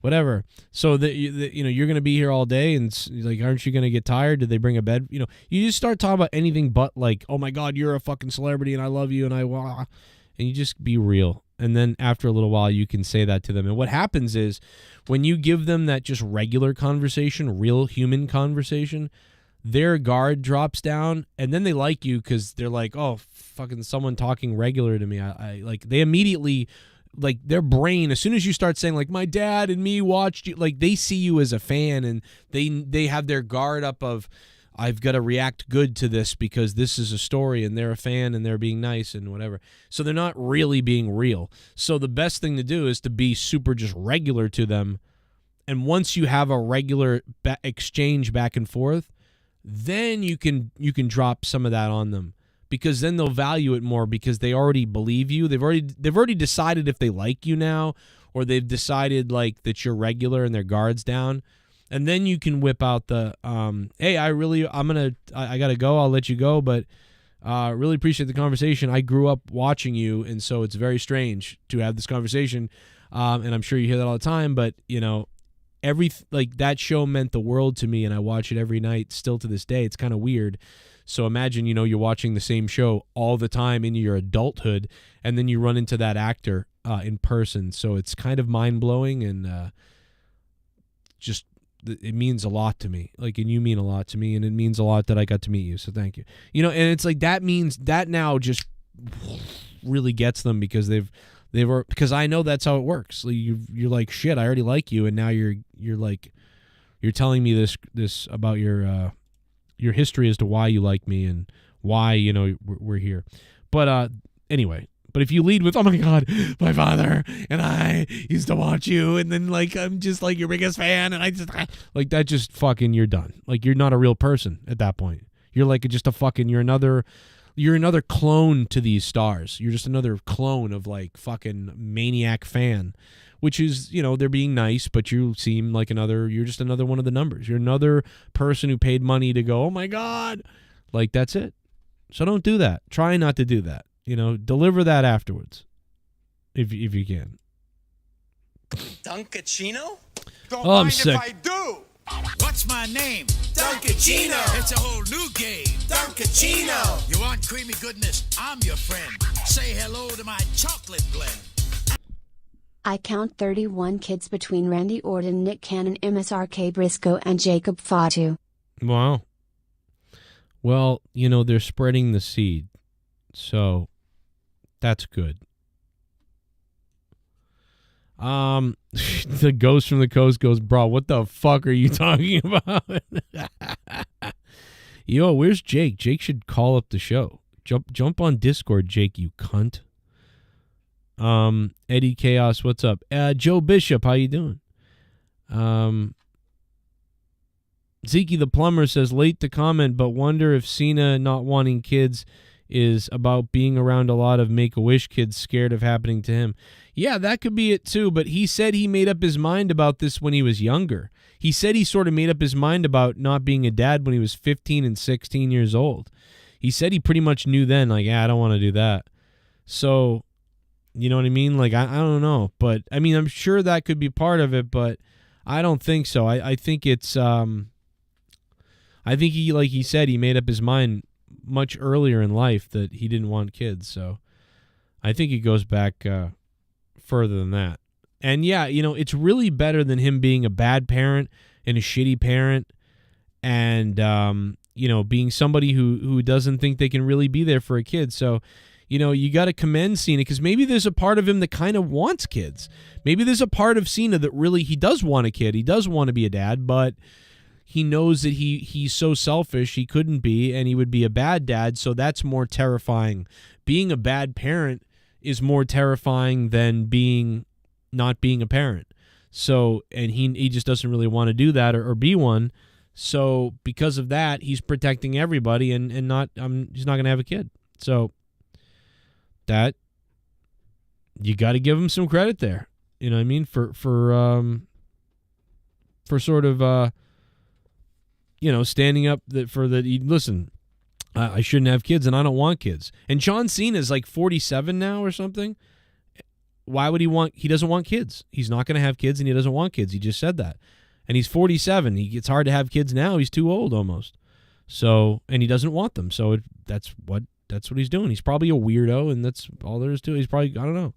whatever. So that you're going to be here all day, and like, aren't you going to get tired? Did they bring a bed? You just start talking about anything but like, oh my God, you're a fucking celebrity, and I love you, and and you just be real. And then after a little while, you can say that to them. And what happens is when you give them that just regular conversation, real human conversation, their guard drops down, and then they like you because they're like, oh, fucking someone talking regular to me. I like, they immediately, like, their brain, as soon as you start saying like, my dad and me watched you, like, they see you as a fan, and they have their guard up of, I've got to react good to this because this is a story and they're a fan and they're being nice and whatever. So they're not really being real. So the best thing to do is to be super just regular to them. And once you have a regular exchange back and forth, then you can drop some of that on them, because then they'll value it more because they already believe you. They've already decided if they like you now, or they've decided like that you're regular and their guard's down. And then you can whip out the, hey, I gotta go. I'll let you go, but really appreciate the conversation. I grew up watching you, and so it's very strange to have this conversation. And I'm sure you hear that all the time, but like, that show meant the world to me, and I watch it every night still to this day. It's kind of weird. So imagine, you're watching the same show all the time in your adulthood, and then you run into that actor in person. So it's kind of mind-blowing, and just, it means a lot to me. Like, and you mean a lot to me, and it means a lot that I got to meet you. So thank you. And it's like, that means that now just really gets them, because because I know that's how it works. Like, you're like, shit, I already like you, and now you're like, you're telling me this about your history as to why you like me and why we're here. But anyway. But if you lead with, oh my God, my father and I used to watch you, and then like, I'm just like your biggest fan, and I just like, that, just fucking, you're done. Like, you're not a real person at that point. You're like just a fucking, you're another clone to these stars. You're just another clone of like fucking maniac fan, which is, they're being nice, but you seem like you're just another one of the numbers. You're another person who paid money to go, oh my God, like, that's it. So don't do that. Try not to do that. Deliver that afterwards, if you can. Duncachino? Don't I'm mind sick. if I do. What's my name? Duncachino. It's a whole new game. Duncachino. You want creamy goodness? I'm your friend. Say hello to my chocolate blend. I count 31 kids between Randy Orton, Nick Cannon, MSRK Briscoe, and Jacob Fatu. Wow. Well, they're spreading the seed, so that's good. The ghost from the coast goes, bro, what the fuck are you talking about? Yo, where's Jake? Jake should call up the show. Jump on Discord, Jake, you cunt. Eddie Chaos, what's up? Joe Bishop, how you doing? Zeke the plumber says, late to comment, but wonder if Cena not wanting kids is about being around a lot of Make-A-Wish kids scared of happening to him. Yeah, that could be it too, but he said he made up his mind about this when he was younger. He said he sort of made up his mind about not being a dad when he was 15 and 16 years old. He said he pretty much knew then, like, I don't want to do that. So, you know what I mean? Like, I don't know, but I mean, I'm sure that could be part of it, but I don't think so. I think it's, I think he, like he said, he made up his mind much earlier in life that he didn't want kids. So I think it goes back further than that. And yeah, it's really better than him being a bad parent and a shitty parent and, being somebody who doesn't think they can really be there for a kid. So, you got to commend Cena, because maybe there's a part of him that kind of wants kids. Maybe there's a part of Cena that really, he does want a kid. He does want to be a dad, but he knows that he's so selfish he couldn't be, and he would be a bad dad, so that's more terrifying. Being a bad parent is more terrifying than not being a parent. So, and he just doesn't really want to do that or be one. So because of that, he's protecting everybody and he's not going to have a kid. So that, you got to give him some credit there. You know what I mean? For sort of, standing up listen, I shouldn't have kids and I don't want kids. And John Cena is like 47 now or something. why would he want? He doesn't want kids. He's not going to have kids, and he doesn't want kids. He just said that, and he's 47. It's hard to have kids now. He's too old almost. So, and he doesn't want them. So that's what he's doing. He's probably a weirdo, and that's all there is to it. He's probably, I don't know.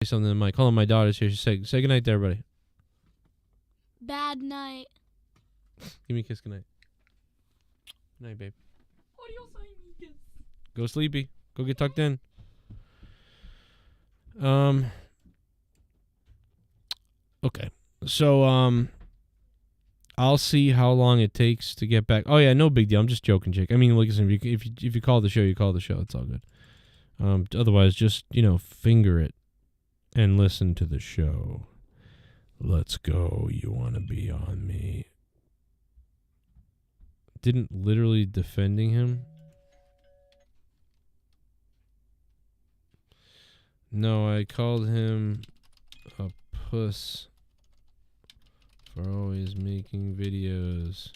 Something to Mike. Hold on, my daughter's here. She say goodnight to everybody. Bad night. Give me a kiss goodnight. Good night, babe. What are you saying, kiss? Go sleepy. Go get tucked in. Okay. So I'll see how long it takes to get back. Oh yeah, no big deal. I'm just joking, Jake. I mean, listen, if you call the show, you call the show. It's all good. Otherwise, just finger it and listen to the show. Let's go. You want to be on me? Didn't literally defending him. No, I called him a puss for always making videos.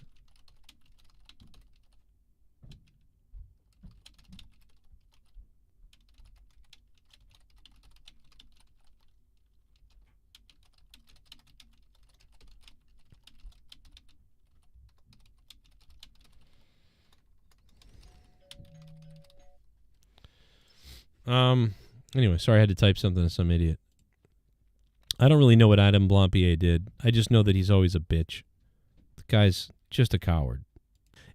Anyway, sorry I had to type something to some idiot. I don't really know what Adam BLUMPKIN did. I just know that he's always a bitch. The guy's just a coward.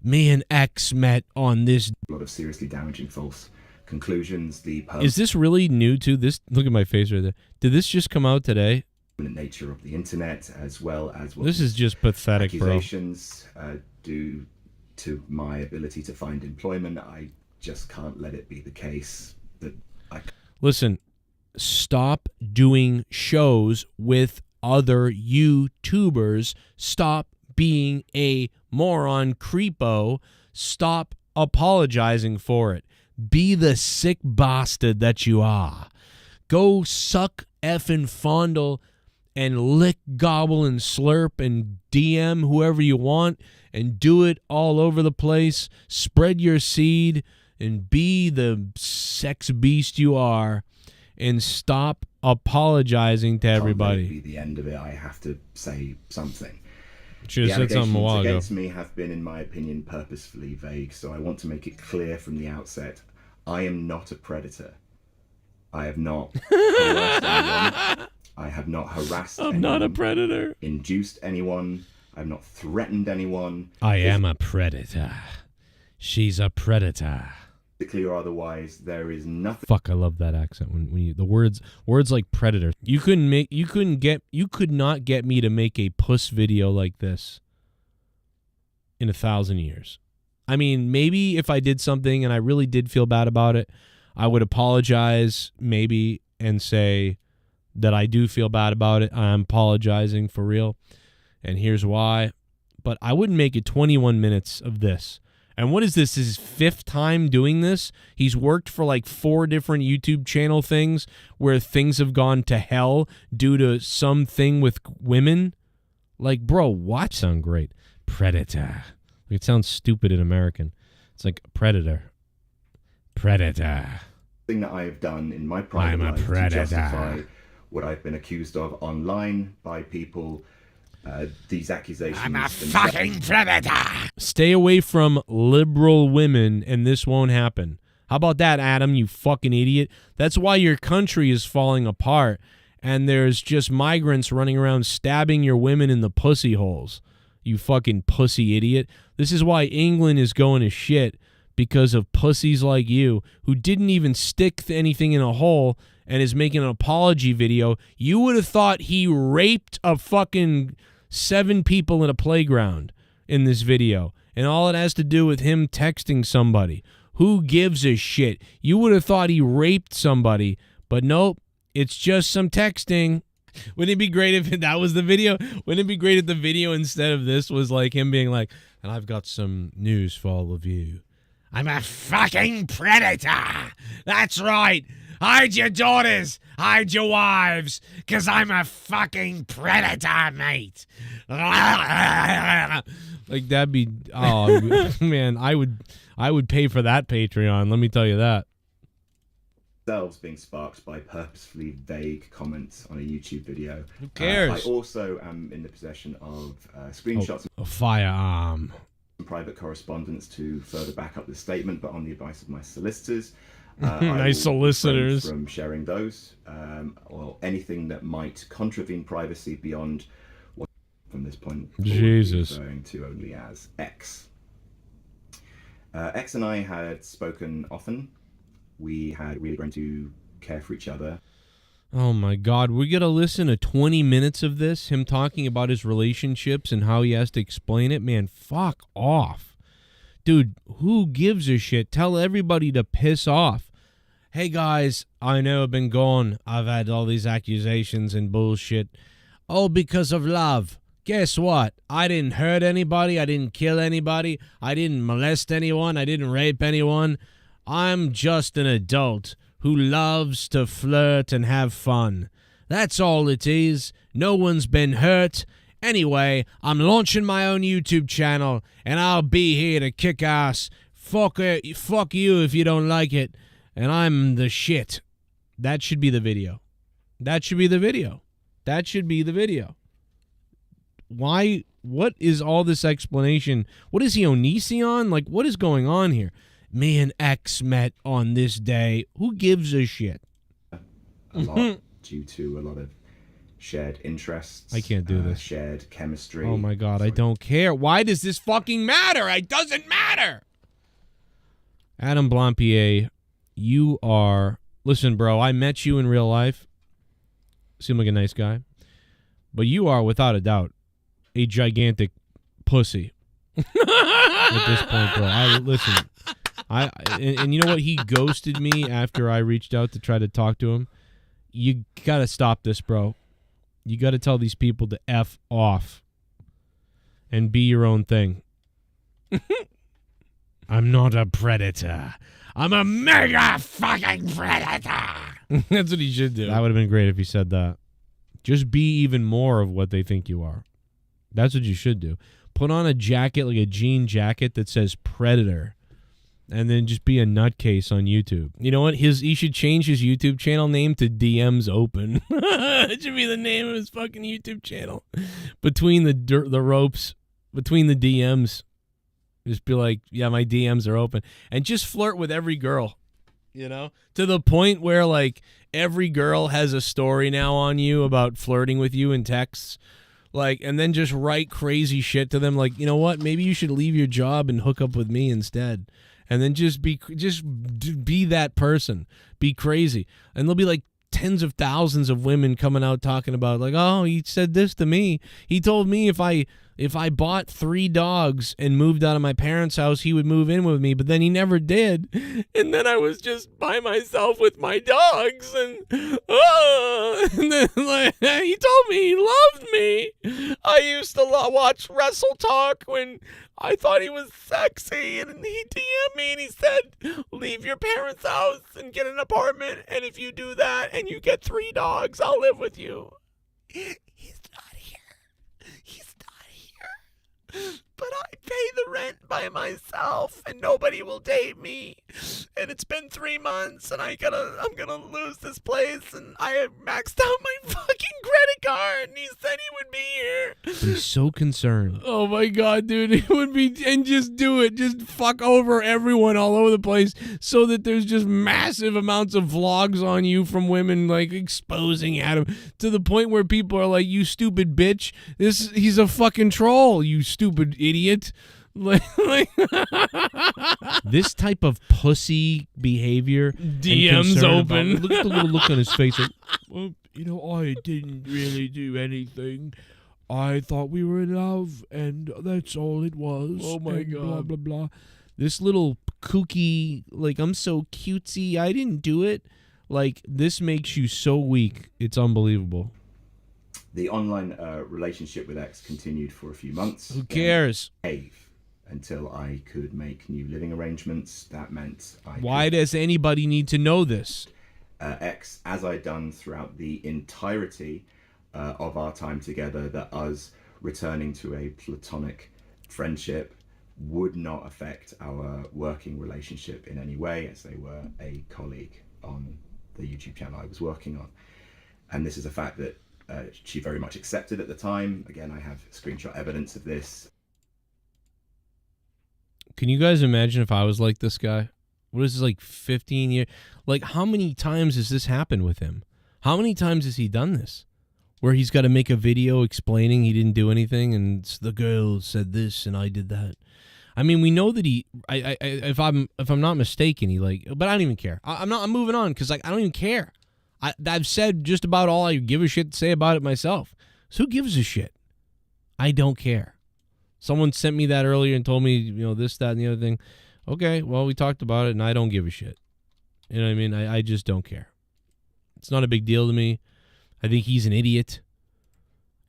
Me and X met on this. A lot of seriously damaging false conclusions. Is this really new to this? Look at my face right there. Did this just come out today? Nature of the internet, as well as what this is just pathetic, accusations due to my ability to find employment. I just can't let it be the case that Listen, stop doing shows with other YouTubers. Stop being a moron creepo. Stop apologizing for it. Be the sick bastard that you are. Go suck effing fondle and lick, gobble, and slurp and DM whoever you want and do it all over the place. Spread your seed and be the sex beast you are, and stop apologizing to everybody. Be the end of it. I have to say something. Should have said something a while ago. The allegations against me have been, in my opinion, purposefully vague. So I want to make it clear from the outset: I am not a predator. I have not harassed anyone. I have not harassed anyone. I'm not a predator. Induced anyone. I have not threatened anyone. I am a predator. She's a predator. Or otherwise, there is nothing. Fuck, I love that accent. When you the words like predator. You could not get me to make a puss video like this in 1,000 years. I mean, maybe if I did something and I really did feel bad about it, I would apologize maybe and say that I do feel bad about it. I'm apologizing for real, and here's why. But I wouldn't make it 21 minutes of this. And what is this? His 5th time doing this? He's worked for like 4 different YouTube channel things where things have gone to hell due to something with women. Like, bro, what? Sound great. Predator. It sounds stupid in American. It's like predator. Predator. Thing that I have done in my private life to justify what I've been accused of online by people. These accusations. I'm a fucking predator. Stay away from liberal women and this won't happen. How about that, Adam, you fucking idiot? That's why your country is falling apart and there's just migrants running around stabbing your women in the pussy holes. You fucking pussy idiot. This is why England is going to shit, because of pussies like you who didn't even stick anything in a hole and is making an apology video. You would have thought he raped a fucking 7 people in a playground in this video, and all it has to do with him texting somebody. Who gives a shit? You would have thought he raped somebody, but nope, it's just some texting. Wouldn't it be great if that was the video? Wouldn't it be great if the video instead of this was like him being like, and I've got some news for all of you. I'm a fucking predator. That's right. Hide your daughters. Hide your wives. Because I'm a fucking predator, mate. Like, that'd be... Oh, man, I would pay for that Patreon. Let me tell you that. Themselves being sparked by purposefully vague comments on a YouTube video. Who cares? I also am in the possession of screenshots A firearm. and private correspondence to further back up this statement, but on the advice of my solicitors. My solicitors. From sharing those, or anything that might contravene privacy beyond what from this point forward, Jesus. referring to only as X. X and I had spoken often. We had really grown to care for each other. Oh my God, we gotta listen to 20 minutes of this, him talking about his relationships and how he has to explain it. Man, fuck off. Dude, who gives a shit? Tell everybody to piss off. Hey guys, I know I've been gone. I've had all these accusations and bullshit. Oh, because of love. Guess what? I didn't hurt anybody. I didn't kill anybody. I didn't molest anyone. I didn't rape anyone. I'm just an adult who loves to flirt and have fun. That's all it is. No one's been hurt. Anyway, I'm launching my own YouTube channel, and I'll be here to kick ass. Fuck you if you don't like it, and I'm the shit. That should be the video. That should be the video. That should be the video. Why? What is all this explanation? What is he, Onision? Like, what is going on here? Me and X met on this day. Who gives a shit? A lot due to a lot of shared interests. I can't do this. Shared chemistry. Oh my God, I don't care. Why does this fucking matter? It doesn't matter. Adam Blampier, you are... Listen, bro, I met you in real life. Seem like a nice guy. But you are, without a doubt, a gigantic pussy. At this point, bro. Listen... And you know what? He ghosted me after I reached out to try to talk to him. You gotta stop this, bro. You gotta tell these people to F off and be your own thing. I'm not a predator. I'm a mega fucking predator. That's what he should do. That would have been great if he said that. Just be even more of what they think you are. That's what you should do. Put on a jacket, like a jean jacket that says Predator. And then just be a nutcase on YouTube. You know what? He should change his YouTube channel name to DMs Open. It should be the name of his fucking YouTube channel. Between the ropes, between the DMs. Just be like, yeah, my DMs are open. And just flirt with every girl. You know? To the point where, like, every girl has a story now on you about flirting with you in texts. Like, and then just write crazy shit to them. Like, you know what? Maybe you should leave your job and hook up with me instead. And then just be that person. Be crazy. And there'll be like tens of thousands of women coming out talking about like, oh, he said this to me. He told me if I bought 3 dogs and moved out of my parents' house, he would move in with me. But then he never did. And then I was just by myself with my dogs. And then like, he told me he loved me. I used to watch Wrestle Talk when I thought he was sexy, and he DM'd me and he said, leave your parents' house and get an apartment, and if you do that and you get 3 dogs, I'll live with you. He's not here. He's not here. But I pay the rent by myself, and nobody will date me. And it's been 3 months, and I'm gonna lose this place, and I have maxed out my fucking credit card, and he said he would be here. But he's so concerned. Oh my God, dude, it would be, and just do it. Just fuck over everyone all over the place so that there's just massive amounts of vlogs on you from women, like, exposing Adam to the point where people are like, you stupid bitch. He's a fucking troll, you stupid idiot. This type of pussy behavior. DMs open. Look at the little look on his face. Like, well, you know, I didn't really do anything. I thought we were in love, and that's all it was. Oh my God. Blah, blah, blah. This little kooky, like, I'm so cutesy. I didn't do it. Like, this makes you so weak. It's unbelievable. The online relationship with X continued for a few months. Who cares? Until I could make new living arrangements. That meant Why does anybody need to know this? X, as I'd done throughout the entirety of our time together, that us returning to a platonic friendship would not affect our working relationship in any way, as they were a colleague on the YouTube channel I was working on. And this is a fact that she very much accepted at the time. Again, I have screenshot evidence of this. Can you guys imagine if I was like this guy? What is this, like 15 years? Like, how many times has this happened with him? How many times has he done this? Where he's got to make a video explaining he didn't do anything and the girl said this and I did that. I mean, we know that if I'm not mistaken, but I don't even care. I'm moving on because I don't even care. I've said just about all I give a shit to say about it myself. So who gives a shit? I don't care. Someone sent me that earlier and told me, this, that, and the other thing. Okay, well, we talked about it, and I don't give a shit. You know what I mean? I just don't care. It's not a big deal to me. I think he's an idiot.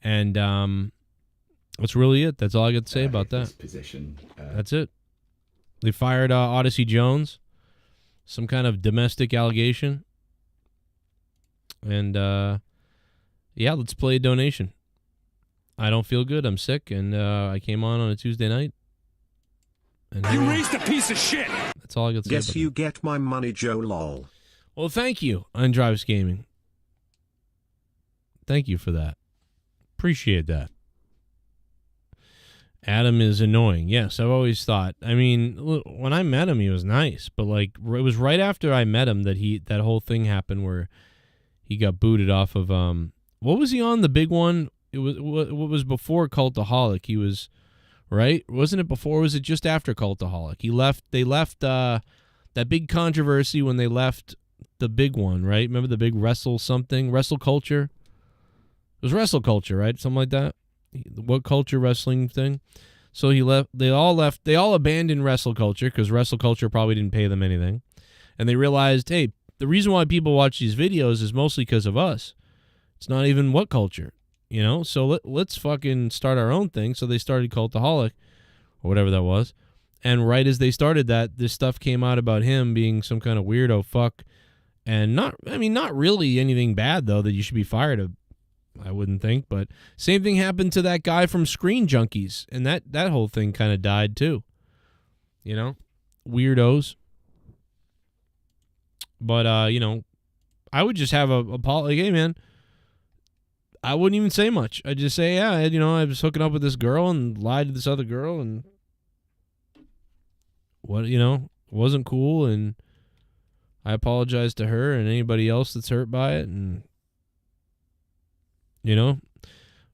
And that's really it. That's all I got to say about that. Position. That's it. They fired Odyssey Jones. Some kind of domestic allegation. And, yeah, let's play a donation. I don't feel good. I'm sick, and I came on a Tuesday night. And You raised a piece of shit. That's all I got to say. Guess you get my money, Joe. Lol. Well, thank you, Undrives Gaming. Thank you for that. Appreciate that. Adam is annoying. Yes, I've always thought. I mean, when I met him, he was nice, but it was right after I met him that whole thing happened where he got booted off of what was he on, the big one? It was what was before Cultaholic. He was right, wasn't it before? Or was it just after Cultaholic? They left that big controversy when they left the big one, right? Remember the big wrestle culture? It was wrestle culture, right? Something like that. What culture wrestling thing? So he left. They all abandoned wrestle culture because wrestle culture probably didn't pay them anything, and they realized, hey, the reason why people watch these videos is mostly because of us. It's not even what culture. So let's fucking start our own thing. So they started Cultaholic, or whatever that was. And right as they started that, this stuff came out about him being some kind of weirdo fuck. And not really anything bad, though, that you should be fired of, I wouldn't think. But same thing happened to that guy from Screen Junkies. And that whole thing kind of died, too. Weirdos. But, I would just have a hey, man, I wouldn't even say much. I'd just say, yeah, I was hooking up with this girl and lied to this other girl and wasn't cool, and I apologize to her and anybody else that's hurt by it, and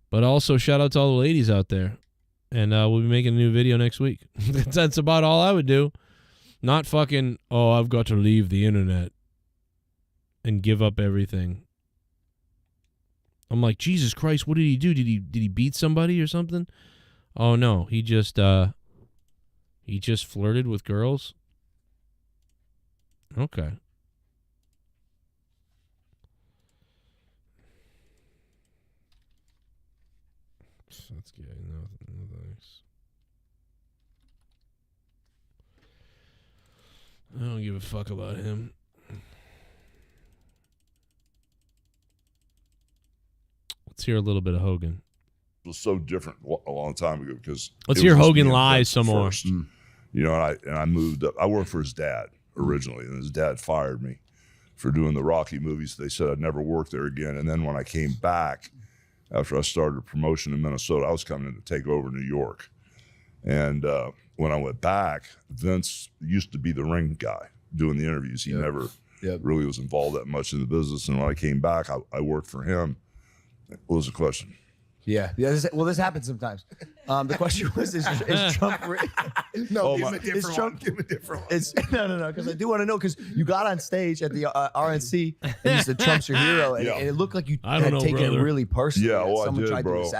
but also shout out to all the ladies out there, and we'll be making a new video next week. That's about all I would do. Not fucking, I've got to leave the internet and give up everything. I'm like, Jesus Christ, what did he do? Did he beat somebody or something? Oh no, he just flirted with girls. Okay. That's good. No thanks. I don't give a fuck about him. Let's hear a little bit of Hogan. It was so different a long time ago because let's hear Hogan live some more. And I moved up. I worked for his dad originally, and his dad fired me for doing the Rocky movies. They said I'd never work there again. And then when I came back after I started a promotion in Minnesota, I was coming in to take over New York. And when I went back, Vince used to be the ring guy doing the interviews. He never really was involved that much in the business. And when I came back, I worked for him. What was the question? Yeah. This happens sometimes. The question was, is Trump? No, give him a different one. Give him a different one. No, because I do want to know, because you got on stage at the RNC and you said Trump's your hero, and it looked like you had taken it really personally. Yeah, well, I did, bro.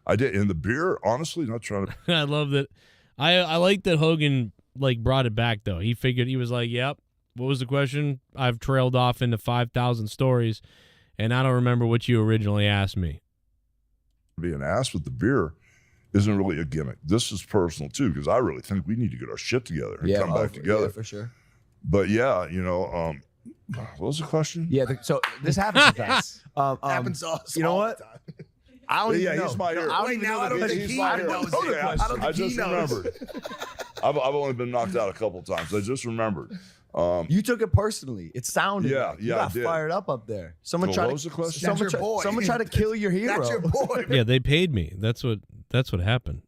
I did. And the beer, honestly, not trying to. I love that. I like that Hogan brought it back though. He figured, he was like, "Yep. What was the question? I've trailed off into 5,000 stories, and I don't remember what you originally asked me." being asked with the beer isn't really a gimmick. This is personal too, because I really think we need to get our shit together and come back together. Yeah, for sure. But yeah, you know, what was the question? Yeah, so this happens sometimes. Happens all You know what? I don't even know. He's my hero. No, I don't even know. I don't think he knows Okay, it. I just remembered. I've only been knocked out a couple times. I just remembered. You took it personally. It sounded like you got I did. fired up there. Someone Well, tried what was the question? Someone tried to kill your hero. That's your boy. Yeah, they paid me. That's what happened.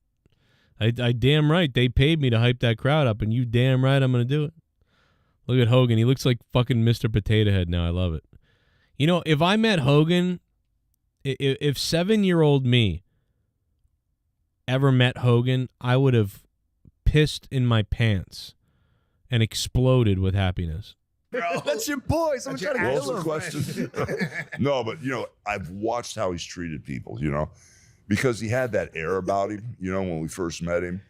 I damn right they paid me to hype that crowd up, and you damn right I'm gonna do it. Look at Hogan. He looks like fucking Mr. Potato Head now. I love it. You know, if I met Hogan, if 7-year-old me ever met Hogan, I would have pissed in my pants and exploded with happiness. That's your boy. Someone tried to kill him. Question? No, but you know, I've watched how he's treated people, you know, because he had that air about him, you know, when we first met him.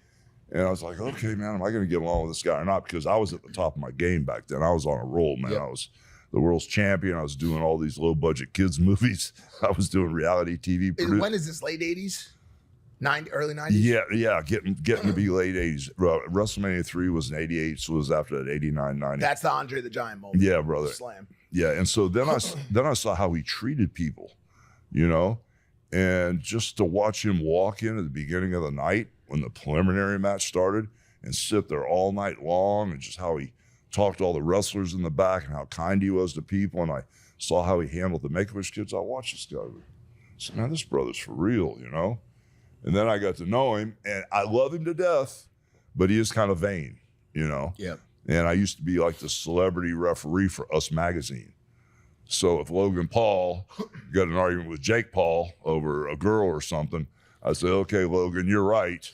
And I was like, okay, man, am I going to get along with this guy or not? Because I was at the top of my game back then. I was on a roll, man. I was the world's champion. I was doing all these low-budget kids movies. I was doing reality TV. When is this? Late 80s? Early 90s? Yeah, getting to be late 80s. WrestleMania 3 was in 88, so it was after that 89, 90. That's the Andre the Giant moment. Yeah, brother. Slam. Yeah, and so then I saw how he treated people, you know, and just to watch him walk in at the beginning of the night when the preliminary match started and sit there all night long, and just how he talked to all the wrestlers in the back and how kind he was to people, and I saw how he handled the Make-A-Wish kids. I watched this guy. I said, man, this brother's for real, you know? And then I got to know him, and I love him to death, but he is kind of vain, you know? Yep. And I used to be like the celebrity referee for Us Magazine. So if Logan Paul got an argument with Jake Paul over a girl or something, I say, okay, Logan, you're right,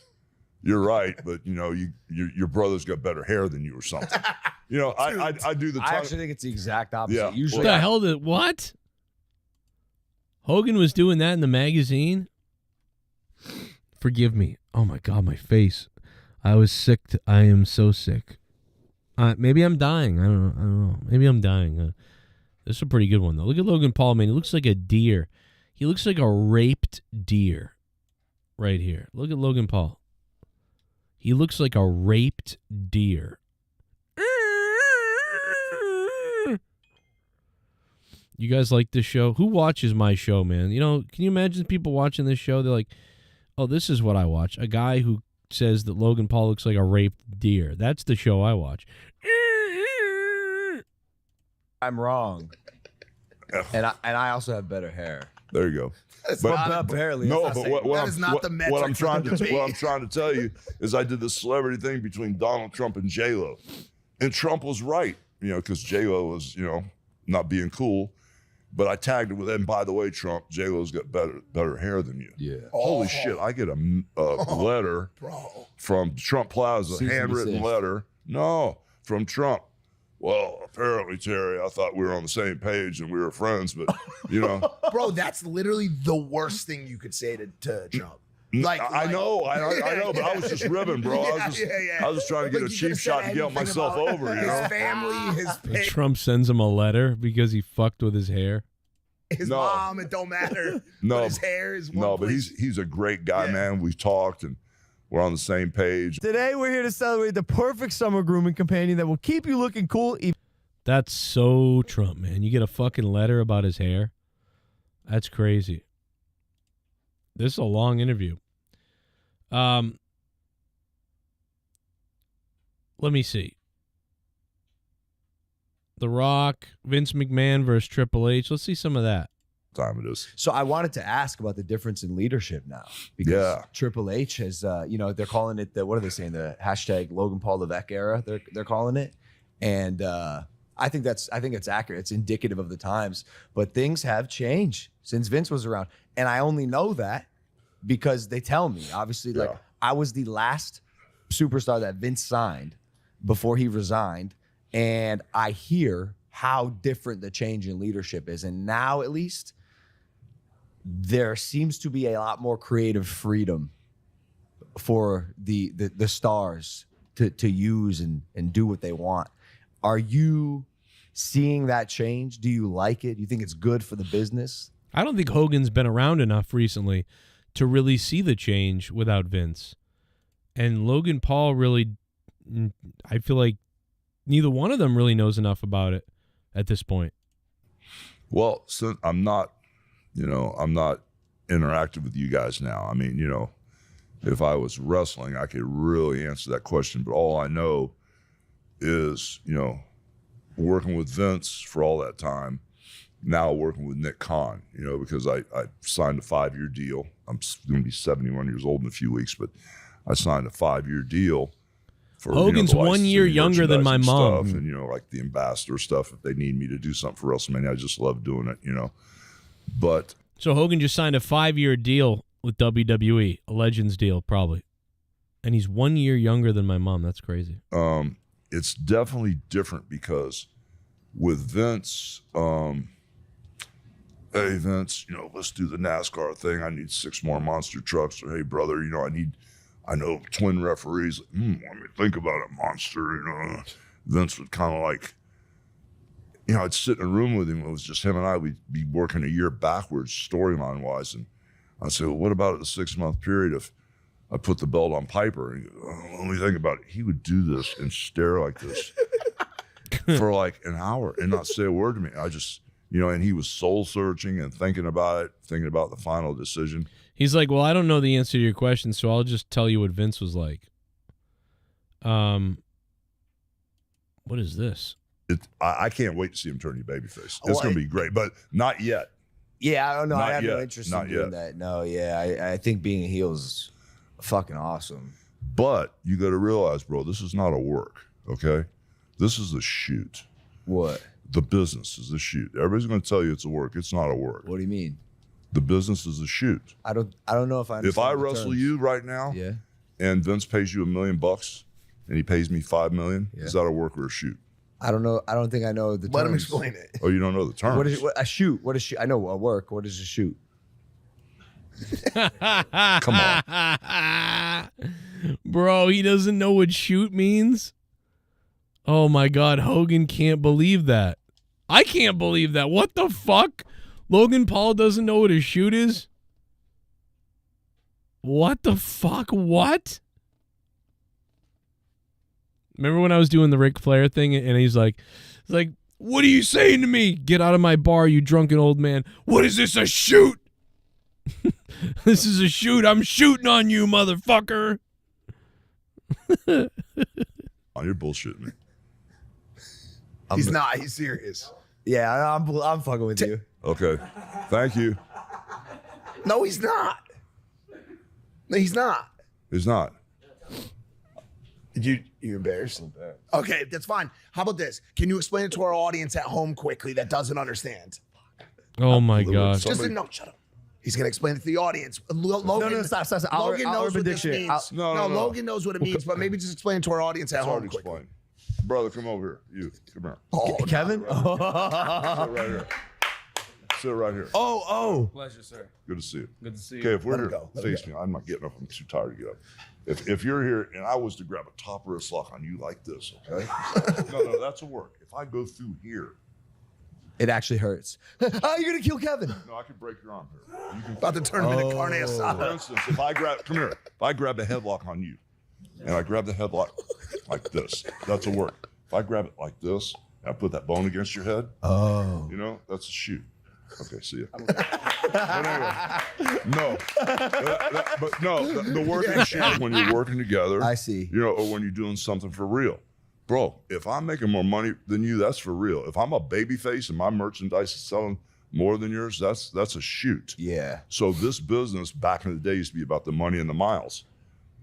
but you know, your brother's got better hair than you or something. You know, I do the. I actually think it's the exact opposite. Yeah. Usually, What the hell did what? Hogan was doing that in the magazine? Forgive me. Oh my God, my face. I was sick. I am so sick. Maybe I'm dying. I don't know. Maybe I'm dying. This is a pretty good one though. Look at Logan Paul, man. He looks like a deer. He looks like a raped deer. Right here. Look at Logan Paul. He looks like a raped deer. You guys like this show? Who watches my show, man? You know, can you imagine people watching this show? They're like, oh, this is what I watch. A guy who says that Logan Paul looks like a raped deer. That's the show I watch. I'm wrong. And I also have better hair. There you go. Barely. No, but what I'm trying to tell you is I did the celebrity thing between Donald Trump and J-Lo. And Trump was right, you know, because J-Lo was, you know, not being cool. But I tagged it with, and by the way, Trump, J-Lo's got better hair than you. Yeah. Holy shit, I get a letter from Trump Plaza, handwritten letter. No, from Trump. Well, apparently, Terry, I thought we were on the same page and we were friends, but, you know. Bro, that's literally the worst thing you could say to Trump. I know, but I was just ribbing, bro. I was just trying to get a cheap shot to get myself over, you know. His family, his Trump sends him a letter because he fucked with his hair. His mom, it don't matter. No, but his hair is one no, but place. he's a great guy, man. We've talked and we're on the same page. Today we're here to celebrate the perfect summer grooming companion that will keep you looking cool. That's so Trump, man. You get a fucking letter about his hair? That's crazy. This is a long interview. Let me see. The Rock, Vince McMahon versus Triple H. Let's see some of that. Time it is. So I wanted to ask about the difference in leadership now. Because Triple H has, you know, they're calling it what are they saying? The hashtag Logan Paul Levesque era. They're calling it, and I think it's accurate. It's indicative of the times. But things have changed since Vince was around, and I only know that because they tell me. Obviously, like I was the last superstar that Vince signed before he resigned, and I hear how different the change in leadership is, and now at least there seems to be a lot more creative freedom for the stars to use and do what they want. Are you seeing that change? Do you like it? Do you think it's good for the business? I don't think Hogan's been around enough recently to really see the change without Vince. And Logan Paul really, I feel like neither one of them really knows enough about it at this point. Well, so I'm not interactive with you guys now. I mean, if I was wrestling, I could really answer that question. But all I know is, working with Vince for all that time, now working with Nick Khan, because I signed a 5-year deal. I'm going to be 71 years old in a few weeks, but I signed a 5-year deal. For, Hogan's 1 year younger than my mom. Stuff, and, like the ambassador stuff, if they need me to do something for WrestleMania, I just love doing it, But so Hogan just signed a 5-year deal with WWE, a Legends deal, probably. And he's 1 year younger than my mom. That's crazy. It's definitely different because with Vince, hey, Vince, let's do the NASCAR thing. I need 6 more monster trucks. Or, hey, brother, I know twin referees. Let me think about it, monster. Vince would kind of like, I'd sit in a room with him. It was just him and I. We'd be working a year backwards storyline-wise. And I'd say, well, what about the 6-month period if I put the belt on Piper? And he'd go, let me think about it. He would do this and stare like this for like an hour and not say a word to me. I just, and he was soul-searching and thinking about the final decision. He's like, well, I don't know the answer to your question, so I'll just tell you what Vince was like. What is this? I can't wait to see him turn you babyface. It's going to be great, but not yet. Yeah, I don't know. I have no yet. interest Not in doing yet. that. No, yeah. I think being a heel is fucking awesome. But you got to realize, bro, this is not a work, okay? This is a shoot. What? The business is a shoot. Everybody's going to tell you it's a work. It's not a work. What do you mean? The business is a shoot. I don't know if I understand If I the wrestle terms. you right now, Yeah. and Vince pays you $1 million and he pays me $5 million, is that a work or a shoot? I don't know. I don't think I know the terms. Let him explain it. Oh, you don't know the terms? A shoot? What is shoot? I know a work. What is a shoot? Come on. Bro, he doesn't know what shoot means? Oh my God, Hogan can't believe that. I can't believe that. What the fuck? Logan Paul doesn't know what a shoot is? What the fuck? What? Remember when I was doing the Ric Flair thing and he's like, what are you saying to me? Get out of my bar, you drunken old man. What is this, a shoot? This is a shoot. I'm shooting on you, motherfucker. Oh, you're bullshitting me. He's not. He's serious. Yeah, I'm fucking with you. Okay. Thank you. No, he's not. No, he's not. He's not. You embarrassed? Okay, that's fine. How about this? Can you explain it to our audience at home quickly that doesn't understand? Oh my God. Shut up. He's gonna explain it to the audience. Logan, No, stop. Logan I'll knows what this Dictionary. means. No. Logan knows what it means, but maybe just explain it to our audience at It's hard home to quickly. explain. Brother, come over here. You, come here. Oh, Kevin? Sit right here. Sit right here. Oh. Pleasure, sir. Good to see you. Good to see you. Okay, if we're Let him here, go. Let him face me. I'm not getting up. I'm too tired to get up. If you're here and I was to grab a top wrist lock on you like this, okay? No, that's a work. If I go through here, It actually hurts. You're gonna kill Kevin. no, I could break your arm here. You can, about to turn him into carne for asada. instance, if I grab a headlock on you, and I grab the headlock like this, that's a work. If I grab it like this, and I put that bone against your head, that's a shoot. Okay, see ya. But anyway, the working shoot when you're working together. I see. Or when you're doing something for real. Bro, if I'm making more money than you, that's for real. If I'm a babyface and my merchandise is selling more than yours, that's a shoot. Yeah. So this business back in the day used to be about the money and the miles.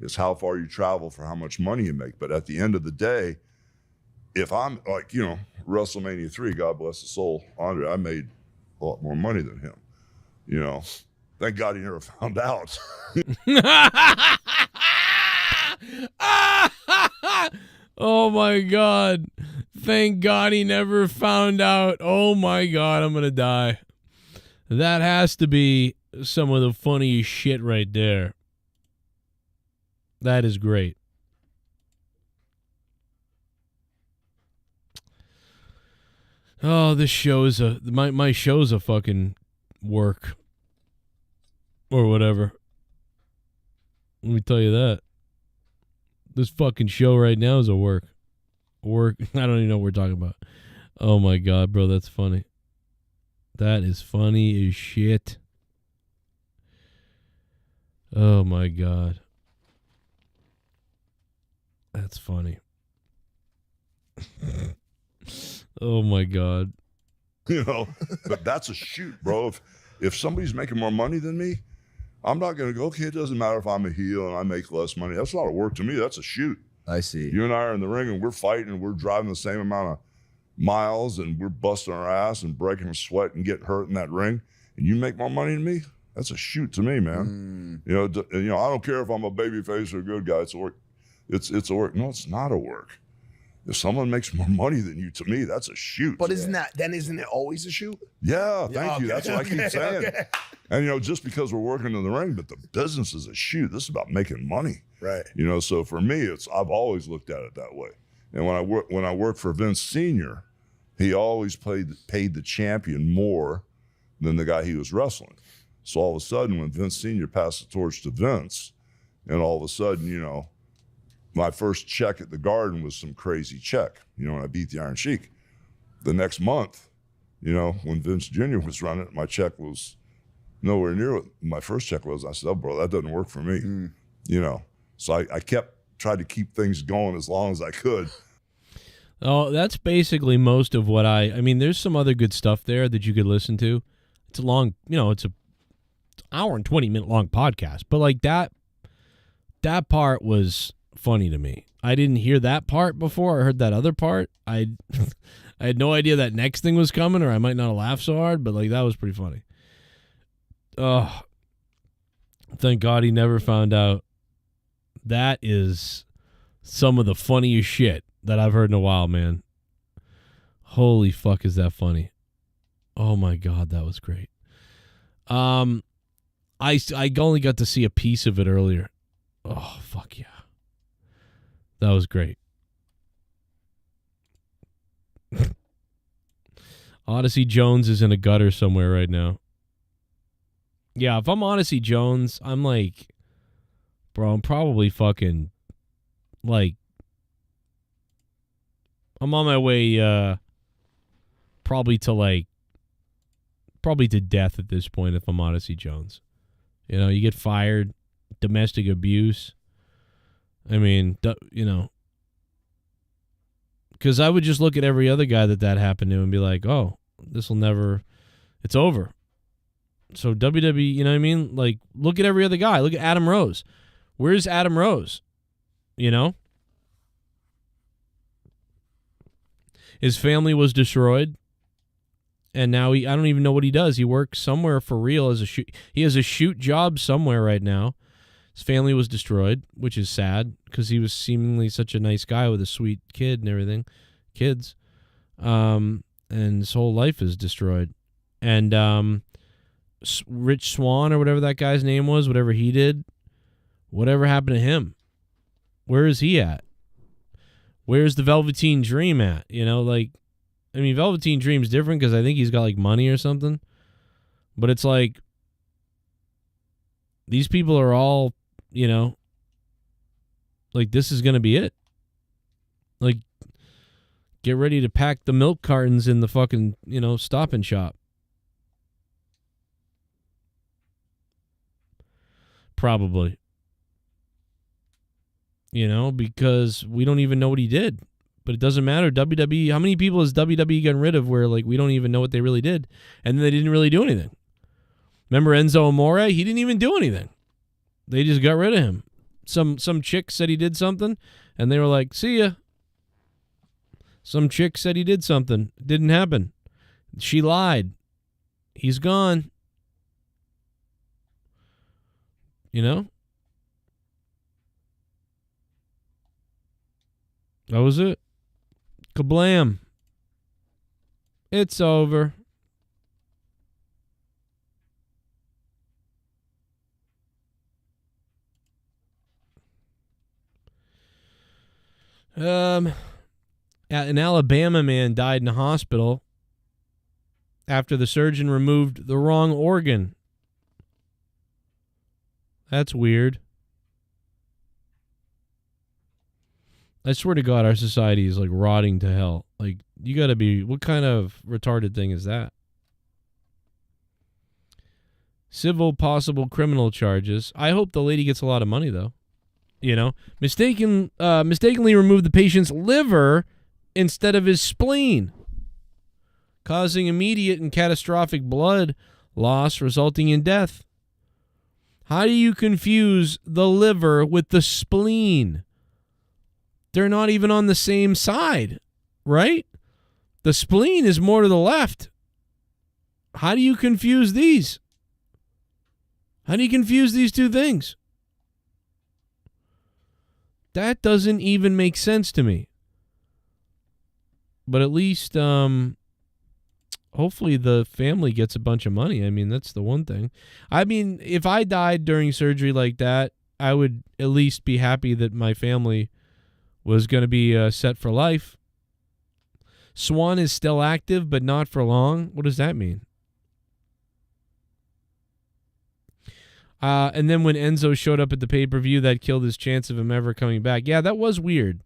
It's how far you travel for how much money you make. But at the end of the day, if I'm like, WrestleMania 3, God bless his soul, Andre, I made a lot more money than him. Thank God he never found out. Oh my God. Thank God he never found out. Oh my God, I'm gonna die. That has to be some of the funniest shit right there. That is great. Oh, this show is my show's a fucking work. Or whatever. Let me tell you that. This fucking show right now is a work. I don't even know what we're talking about. Oh my God, bro, that's funny. That is funny as shit. Oh my God. That's funny. Oh my God. You know, but that's a shoot, bro. If somebody's making more money than me, I'm not going to go, okay, it doesn't matter if I'm a heel and I make less money. That's not a work to me. That's a shoot. I see. You and I are in the ring and we're fighting and we're driving the same amount of miles and we're busting our ass and breaking sweat and getting hurt in that ring. And you make more money than me? That's a shoot to me, man. You know, I don't care if I'm a baby face or a good guy. It's a work. It's a work. No, it's not a work. If someone makes more money than you, to me, that's a shoot. But isn't it always a shoot? Yeah, thank you. Okay, That's what I keep saying. okay. And, you know, just because we're working in the ring, but the business is a shoot. This is about making money. Right. You know, so for me, I've always looked at it that way. And when I worked for Vince Sr., he always paid the champion more than the guy he was wrestling. So all of a sudden, when Vince Sr. passed the torch to Vince, and all of a sudden, you know, my first check at the Garden was some crazy check, you know, when I beat the Iron Sheik. The next month, you know, when Vince Jr. was running it, my check was nowhere near what my first check was. I said, oh, bro, that doesn't work for me, you know. So I tried to keep things going as long as I could. Oh, that's basically most of what I mean, there's some other good stuff there that you could listen to. It's a long, you know, it's an hour and 20-minute long podcast, but like that part was funny to me. I didn't hear that part before. I heard that other part. I had no idea that next thing was coming, or I might not have laughed so hard, but like that was pretty funny. Oh, thank God he never found out. That is some of the funniest shit that I've heard in a while, man. Holy fuck, is that funny? Oh my God, that was great. I only got to see a piece of it earlier. Oh, fuck yeah. That was great. Odyssey Jones is in a gutter somewhere right now. Yeah, if I'm Odyssey Jones, I'm like, bro, I'm probably fucking, like, I'm on my way, probably to death at this point if I'm Odyssey Jones. You know, you get fired, domestic abuse. I mean, you know, because I would just look at every other guy that happened to and be like, oh, it's over. So WWE, you know what I mean? Like, look at every other guy. Look at Adam Rose. Where's Adam Rose? You know? His family was destroyed. And now I don't even know what he does. He works somewhere for real as a shoot. He has a shoot job somewhere right now. His family was destroyed, which is sad because he was seemingly such a nice guy with a sweet kid and everything, kids. And his whole life is destroyed. And Rich Swann or whatever that guy's name was, whatever he did, whatever happened to him? Where is he at? Where's the Velveteen Dream at? You know, like, I mean, Velveteen Dream's different because I think he's got like money or something. But it's like, these people are all, you know, like, this is going to be it. Like, get ready to pack the milk cartons in the fucking, you know, Stop and Shop. Probably. You know, because we don't even know what he did. But it doesn't matter. WWE, how many people has WWE gotten rid of where, like, we don't even know what they really did? And they didn't really do anything. Remember Enzo Amore? He didn't even do anything. They just got rid of him. Some chick said he did something, and they were like, see ya. Some chick said he did something. It didn't happen. She lied. He's gone. You know? That was it. Kablam. It's over. An Alabama man died in a hospital after the surgeon removed the wrong organ. That's weird. I swear to God, our society is like rotting to hell. Like, you got to be, what kind of retarded thing is that? Civil possible criminal charges. I hope the lady gets a lot of money, though. You know, mistakenly removed the patient's liver instead of his spleen, causing immediate and catastrophic blood loss resulting in death. How do you confuse the liver with the spleen? They're not even on the same side, right? The spleen is more to the left. How do you confuse these? How do you confuse these two things? That doesn't even make sense to me. But at least, hopefully the family gets a bunch of money. I mean, that's the one thing. I mean, if I died during surgery like that, I would at least be happy that my family was going to be set for life. Swan is still active, but not for long. What does that mean? And then when Enzo showed up at the pay-per-view, that killed his chance of him ever coming back. Yeah, that was weird.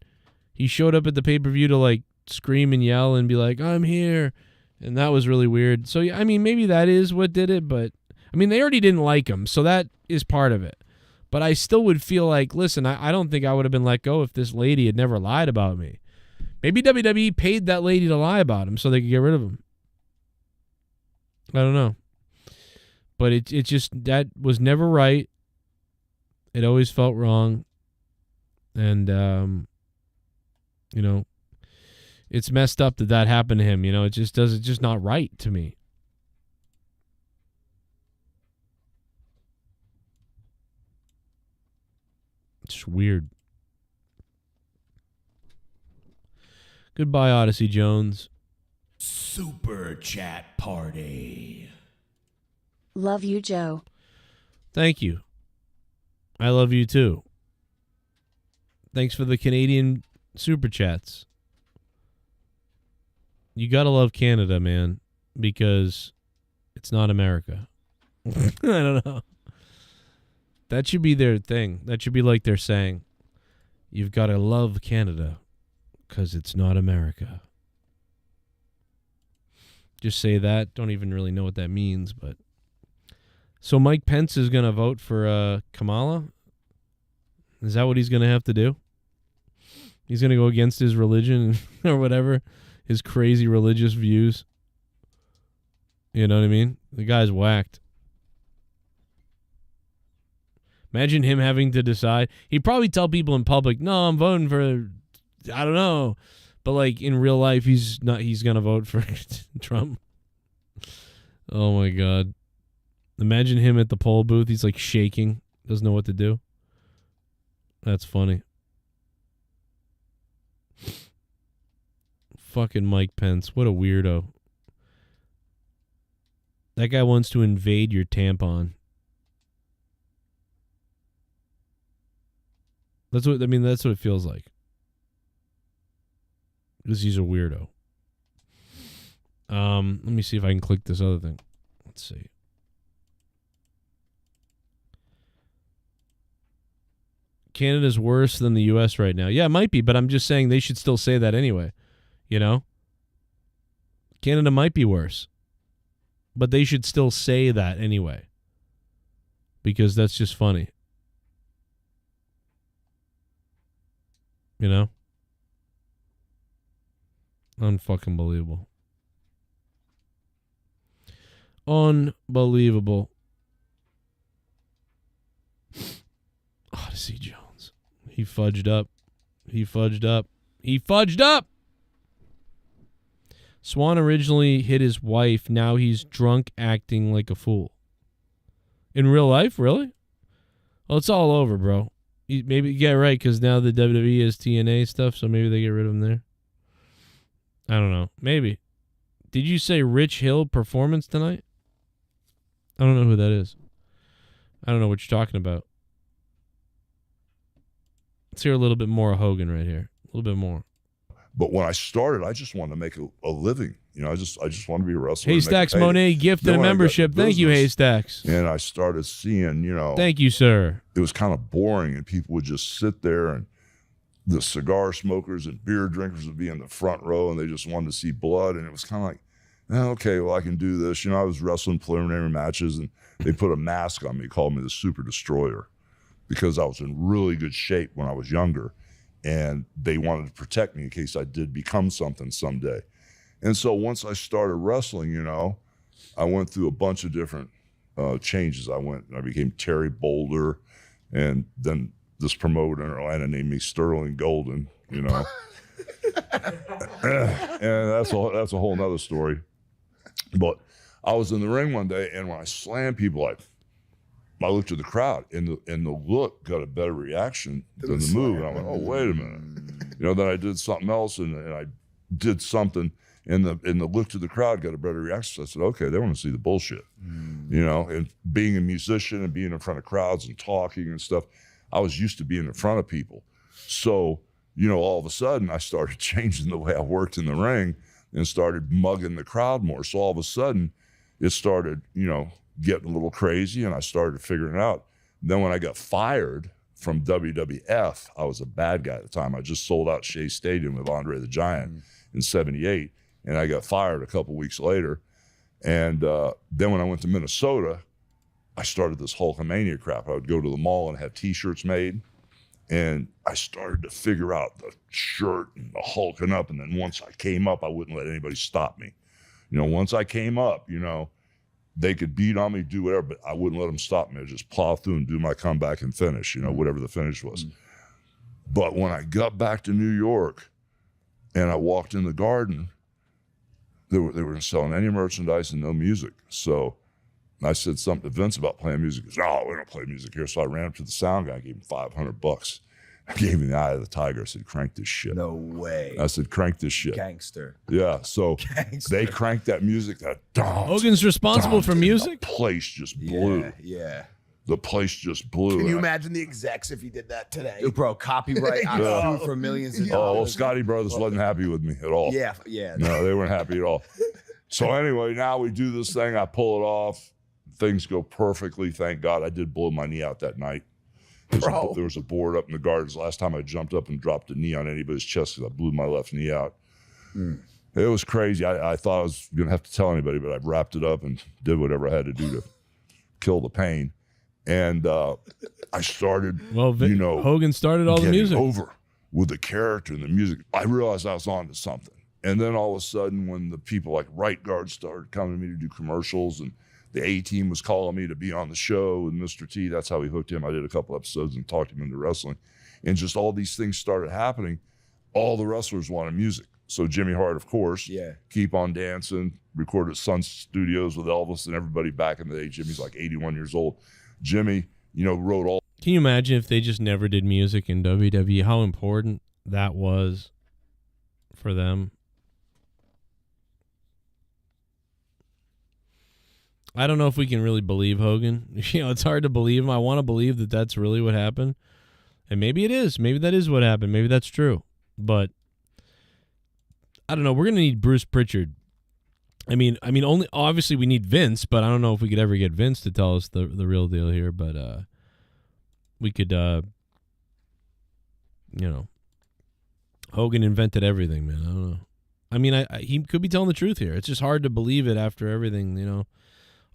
He showed up at the pay-per-view to, like, scream and yell and be like, I'm here. And that was really weird. So, I mean, maybe that is what did it, but, I mean, they already didn't like him, so that is part of it. But I still would feel like, listen, I don't think I would have been let go if this lady had never lied about me. Maybe WWE paid that lady to lie about him so they could get rid of him. I don't know. But it just, that was never right. It always felt wrong. And, you know, it's messed up that happened to him. You know, it's just not right to me. It's weird. Goodbye, Odyssey Jones. Super chat party. Love you, Joe. Thank you. I love you too. Thanks for the Canadian super chats. You gotta love Canada, man, because it's not America. I don't know. That should be their thing. That should be like their saying. You've got to love Canada because it's not America. Just say that. Don't even really know what that means, but. So Mike Pence is going to vote for Kamala? Is that what he's going to have to do? He's going to go against his religion or whatever, his crazy religious views. You know what I mean? The guy's whacked. Imagine him having to decide. He'd probably tell people in public, no, I'm voting for, I don't know. But like in real life, he's going to vote for Trump. Oh my God. Imagine him at the poll booth. He's like shaking. Doesn't know what to do. That's funny. Fucking Mike Pence. What a weirdo. That guy wants to invade your tampon. That's what it feels like. Because he's a weirdo. Let me see if I can click this other thing. Let's see. Canada's worse than the U.S. right now. Yeah, it might be, but I'm just saying they should still say that anyway. You know? Canada might be worse. But they should still say that anyway. Because that's just funny. You know? Unfucking believable. Unbelievable. Odyssey Jones. He fudged up. He fudged up. He fudged up! Swan originally hit his wife. Now he's drunk acting like a fool. In real life? Really? Well, it's all over, bro. Maybe get right, because now the WWE has TNA stuff, so maybe they get rid of him there. I don't know. Maybe. Did you say Rich Hill performance tonight? I don't know who that is. I don't know what you're talking about. Let's hear a little bit more of Hogan right here. A little bit more. But when I started, I just wanted to make a living. You know, I just wanted to be a wrestler. Haystacks Monet gifted a membership. Thank you, Haystacks. And I started seeing, you know. Thank you, sir. It was kind of boring, and people would just sit there and the cigar smokers and beer drinkers would be in the front row, and they just wanted to see blood. And it was kind of like, okay, well, I can do this. I was wrestling preliminary matches, and they put a mask on me, called me the Super Destroyer, because I was in really good shape when I was younger, and they wanted to protect me in case I did become something someday. And so once I started wrestling, I went through a bunch of different changes. I became Terry Boulder, and then this promoter in Atlanta named me Sterling Golden, and that's a whole nother story. But I was in the ring one day, and when I slammed people, I looked at the crowd, and the look got a better reaction than the move. And I went, oh, wait a minute. Then I did something else, and I did something, and the look to the crowd got a better reaction. So I said, okay, they want to see the bullshit. And being a musician and being in front of crowds and talking and stuff, I was used to being in front of people. So, all of a sudden I started changing the way I worked in the ring and started mugging the crowd more. So all of a sudden it started, getting a little crazy, and I started figuring it out. Then when I got fired from WWF, I was a bad guy at the time. I just sold out Shea Stadium with Andre the Giant in 78, and I got fired a couple weeks later. And then when I went to Minnesota, I started this Hulkamania crap. I would go to the mall and have T-shirts made, and I started to figure out the shirt and the hulking up. And then once I came up, I wouldn't let anybody stop me. Once I came up, they could beat on me, do whatever, but I wouldn't let them stop me. I'd just plow through and do my comeback and finish, whatever the finish was. But when I got back to New York and I walked in the Garden, they were selling any merchandise and no music. So I said something to Vince about playing music. He goes, no, we don't play music here. So I ran up to the sound guy, gave him $500. I gave him the eye of the tiger. I said, crank this shit. No way. I said, crank this shit. Gangster. Yeah, so they cranked that music. Hogan's responsible for music? The place just blew. Yeah. The place just blew. Can you imagine the execs if he did that today? Dude, bro, copyright. I sued for millions of dollars. Well, Scotty Brothers wasn't happy with me at all. Yeah. No, they weren't happy at all. So anyway, now we do this thing. I pull it off. Things go perfectly. Thank God. I did blow my knee out that night. There was a board up in the Gardens. Last time I jumped up and dropped a knee on anybody's chest because I blew my left knee out. It was crazy. I thought I was going to have to tell anybody, but I wrapped it up and did whatever I had to do to kill the pain. And I started, Hogan started all the music. Over with the character and the music. I realized I was on to something. And then all of a sudden, when the people like Right Guard started coming to me to do commercials, and the A-Team was calling me to be on the show with Mr. T, that's how we hooked him. I did a couple episodes and talked him into wrestling. And just all these things started happening. All the wrestlers wanted music. So Jimmy Hart, of course, Keep on Dancing, recorded at Sun Studios with Elvis and everybody back in the day. Jimmy's like 81 years old. Jimmy, wrote all. Can you imagine if they just never did music in WWE? How important that was for them? I don't know if we can really believe Hogan. It's hard to believe him. I want to believe that that's really what happened. And maybe it is. Maybe that is what happened. Maybe that's true. But I don't know. We're going to need Bruce Pritchard. I mean, only obviously we need Vince, but I don't know if we could ever get Vince to tell us the real deal here. But we could, Hogan invented everything, man. I don't know. I mean, he could be telling the truth here. It's just hard to believe it after everything,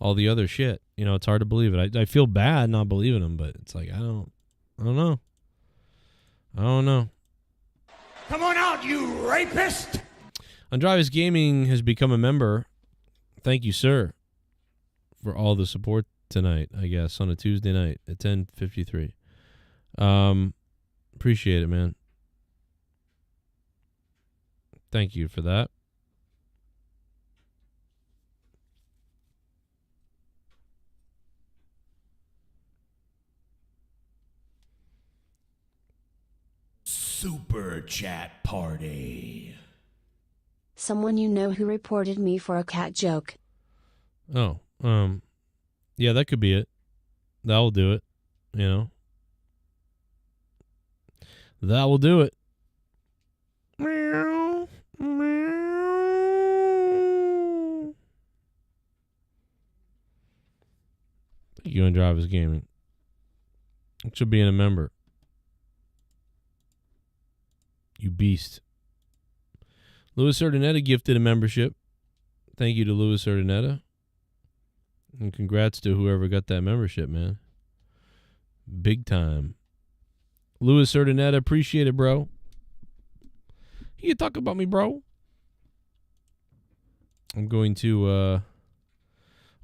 all the other shit. It's hard to believe it. I feel bad not believing him, but it's like I don't know. I don't know. Come on out, you rapist! Andravis Gaming has become a member. Thank you, sir, for all the support tonight, I guess, on a Tuesday night at 10:53. Appreciate it, man. Thank you for that. Super chat party. Someone you know who reported me for a cat joke. Oh, yeah, that could be it. That will do it. That will do it. Meow, meow. Thank you, Andravis Gaming. It should be in a member. You beast. Louis Urdaneta gifted a membership. Thank you to Louis Urdaneta. And congrats to whoever got that membership, man. Big time. Louis Urdaneta, appreciate it, bro. You talk about me, bro. I'm going to...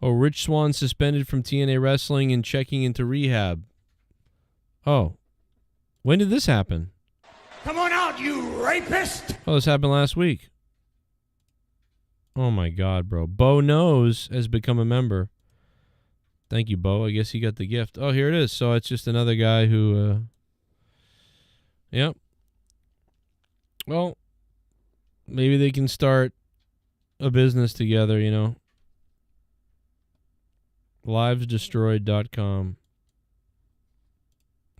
Rich Swann suspended from TNA Wrestling and checking into rehab. Oh. When did this happen? Come on out, you rapist! Oh, this happened last week. Oh, my God, bro. Bo Knows has become a member. Thank you, Bo. I guess he got the gift. Oh, here it is. So it's just another guy who... Yep. Well, maybe they can start a business together, you know. Livesdestroyed.com.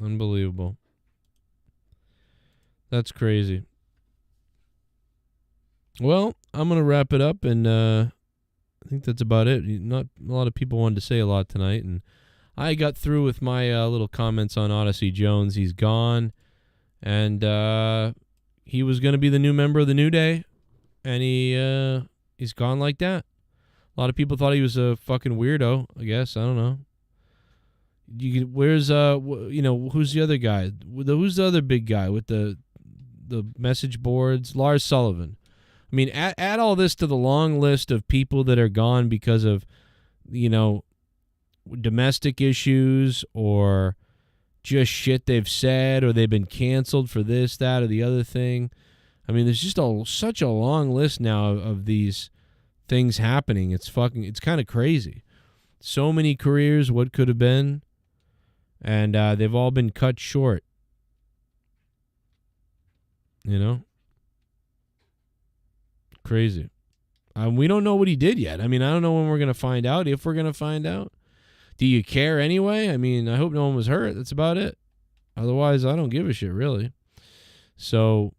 Unbelievable. That's crazy. Well, I'm going to wrap it up, and I think that's about it. Not a lot of people wanted to say a lot tonight, and I got through with my little comments on Odyssey Jones. He's gone, and he was going to be the new member of the New Day, and he's gone like that. A lot of people thought he was a fucking weirdo, I guess. I don't know. Where's who's the other guy? Who's the other big guy with the message boards? Lars Sullivan. I mean, add all this to the long list of people that are gone because of, domestic issues or just shit they've said, or they've been canceled for this, that, or the other thing. I mean, there's just such a long list now of these things happening. It's kind of crazy. So many careers, what could have been, and they've all been cut short. Crazy. We don't know what he did yet. I mean, I don't know when we're going to find out, if we're going to find out. Do you care anyway? I mean, I hope no one was hurt. That's about it. Otherwise, I don't give a shit, really. So,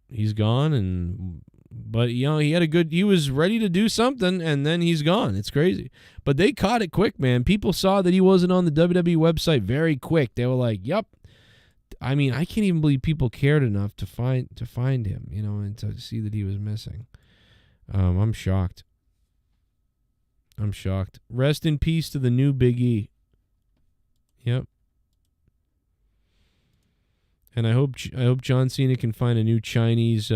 he's gone, but he was ready to do something, and then he's gone. It's crazy. But they caught it quick, man. People saw that he wasn't on the WWE website very quick. They were like, yep. I mean, I can't even believe people cared enough to find him, and to see that he was missing. I'm shocked. Rest in peace to the new Big E. Yep. And I hope John Cena can find a new Chinese,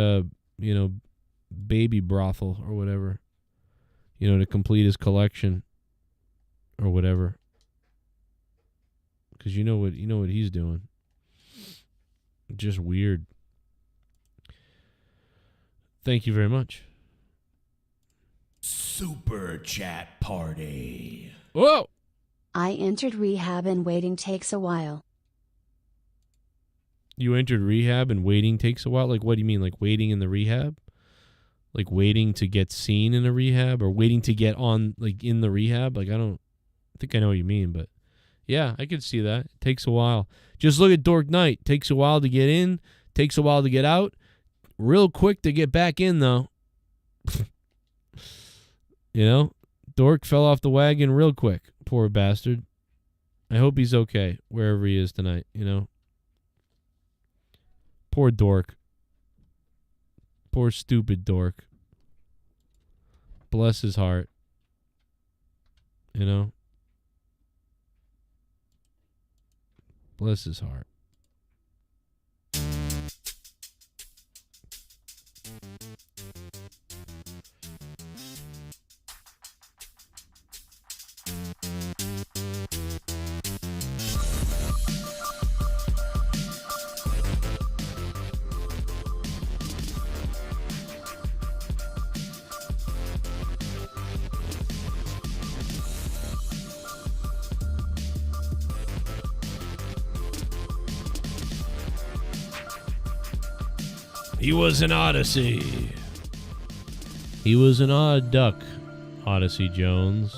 baby brothel or whatever, to complete his collection or whatever. Because you know what he's doing. Just weird. Thank you very much. Super chat party. Whoa! I entered rehab and waiting takes a while. You entered rehab and waiting takes a while? Like, what do you mean? Like waiting in the rehab? Like waiting to get seen in a rehab, or waiting to get on, like, in the rehab? Like, I think I know what you mean, but yeah, I could see that. It takes a while. Just look at Dork Knight. Takes a while to get in, takes a while to get out. Real quick to get back in, though. Dork fell off the wagon real quick. Poor bastard. I hope he's okay wherever he is tonight, Poor Dork. Poor stupid Dork. Bless his heart. Bless his heart. He was an Odyssey. He was an odd duck, Odyssey Jones.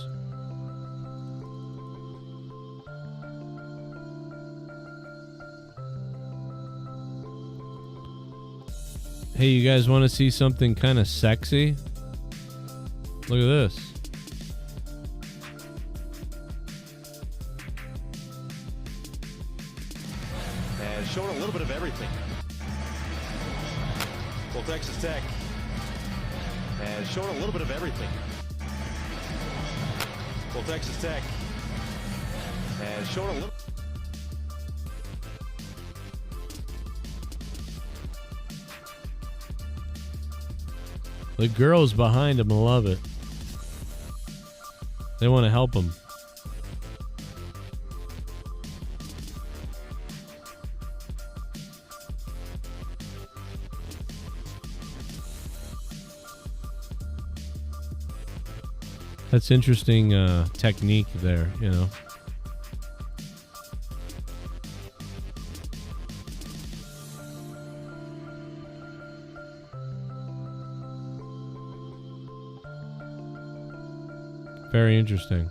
Hey, you guys want to see something kind of sexy? Look at this. And showing a little bit of everything. Well, Texas Tech has shown a little bit of everything. Well, Texas Tech has shown a little. The girls behind him love it. They want to help him. That's interesting technique there, you know. Very interesting.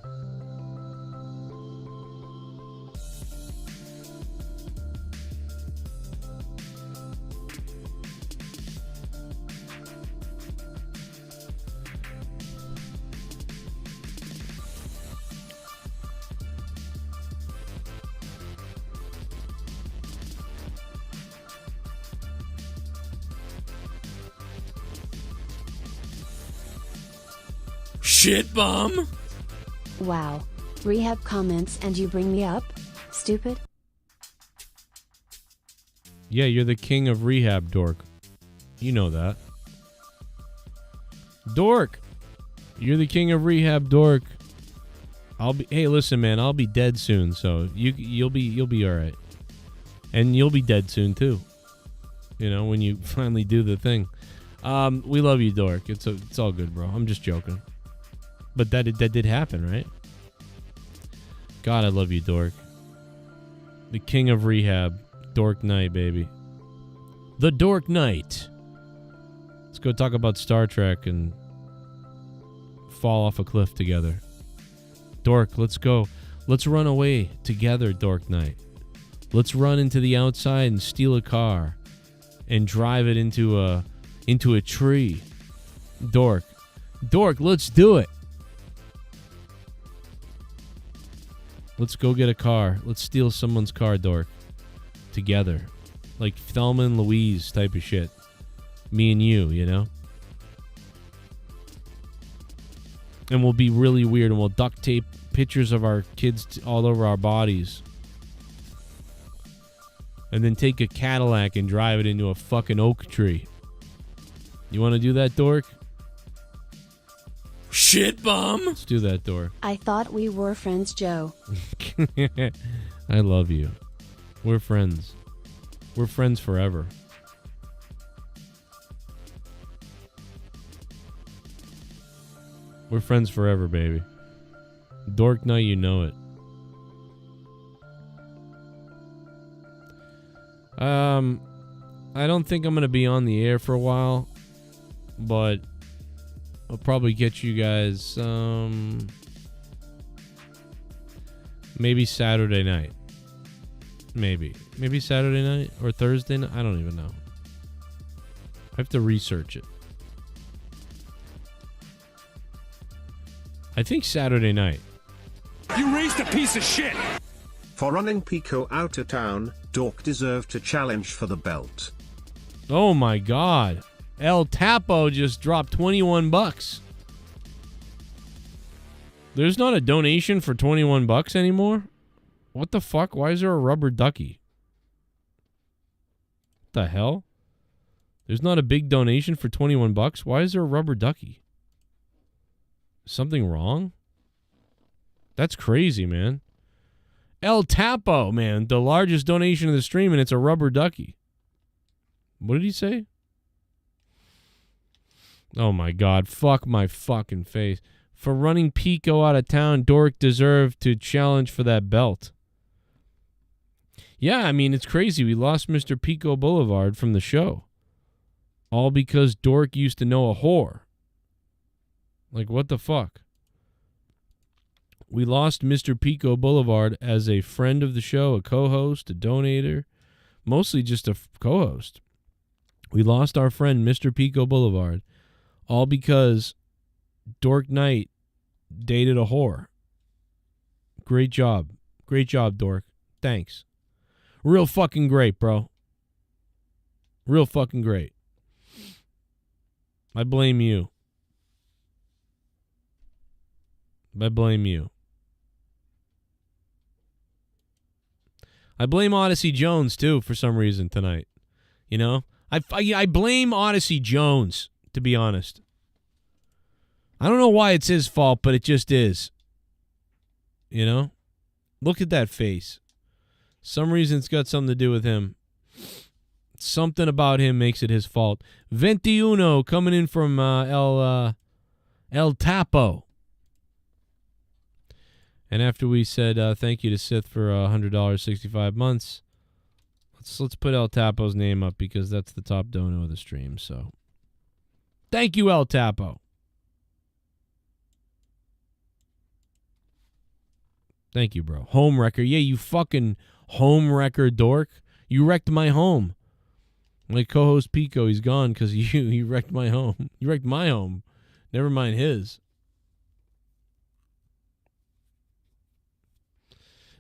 Shit bum. Wow. Rehab comments and you bring me up? Stupid? Yeah, you're the king of rehab, dork. You know that. Dork! You're the king of rehab, dork. Hey, listen, man, I'll be dead soon, so you'll be all right. And you'll be dead soon too. You know, when you finally do the thing. We love you, dork. It's all good, bro. I'm just joking. But that did happen, right? God, I love you, dork. The king of rehab. Dork Knight, baby. The Dork Knight. Let's go talk about Star Trek and fall off a cliff together. Dork, let's go. Let's run away together, Dork Knight. Let's run into the outside and steal a car and drive it into a tree. Dork, let's do it. Let's go get a car. Let's steal someone's car, dork. Together. Like Thelma and Louise type of shit. Me and you know? And we'll be really weird and we'll duct tape pictures of our kids all over our bodies. And then take a Cadillac and drive it into a fucking oak tree. You want to do that, dork? Shit bum. Let's do that, dork. I thought we were friends, Joe. I love you. We're friends. We're friends forever. We're friends forever, baby. Dork Knight, you know it. I don't think I'm going to be on the air for a while, but I'll probably get you guys maybe Saturday night. Maybe Saturday night or Thursday night. I don't even know. I have to research it. I think Saturday night. You raised a piece of shit. For running Pico out of town, Dork deserved to challenge for the belt. Oh my God. El Tapo just dropped $21. There's not a donation for $21 anymore? What the fuck? Why is there a rubber ducky? What the hell? There's not a big donation for $21? Why is there a rubber ducky? Something wrong? That's crazy, man. El Tapo, man. The largest donation of the stream, and it's a rubber ducky. What did he say? Oh my God. Fuck my fucking face. For running Pico out of town, Dork deserved to challenge for that belt. Yeah, I mean, it's crazy. We lost Mr. Pico Boulevard from the show. All because Dork used to know a whore. Like, what the fuck? We lost Mr. Pico Boulevard as a friend of the show, a co-host, a donator, mostly just a co-host. We lost our friend, Mr. Pico Boulevard, all because Dork Knight dated a whore. Great job. Great job, Dork. Thanks. Real fucking great, bro. Real fucking great. I blame you. I blame you. I blame Odyssey Jones, too, for some reason tonight. You know? I blame Odyssey Jones, to be honest. I don't know why it's his fault, but it just is. You know? Look at that face. Some reason it's got something to do with him. Something about him makes it his fault. 21 coming in from El Tapo. And after we said thank you to Sith for $100, 65 months, let's put El Tapo's name up because that's the top dono of the stream. So, thank you, El Tapo. Thank you, bro. Home wrecker. Yeah, you fucking home wrecker dork. You wrecked my home. My co-host Pico, he's gone because you wrecked my home. You wrecked my home. Never mind his.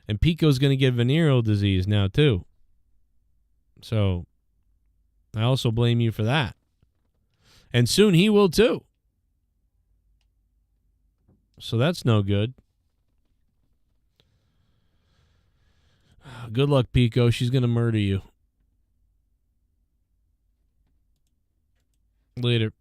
And Pico's going to get venereal disease now, too. So, I also blame you for that. And soon he will, too. So that's no good. Good luck, Pico. She's going to murder you. Later.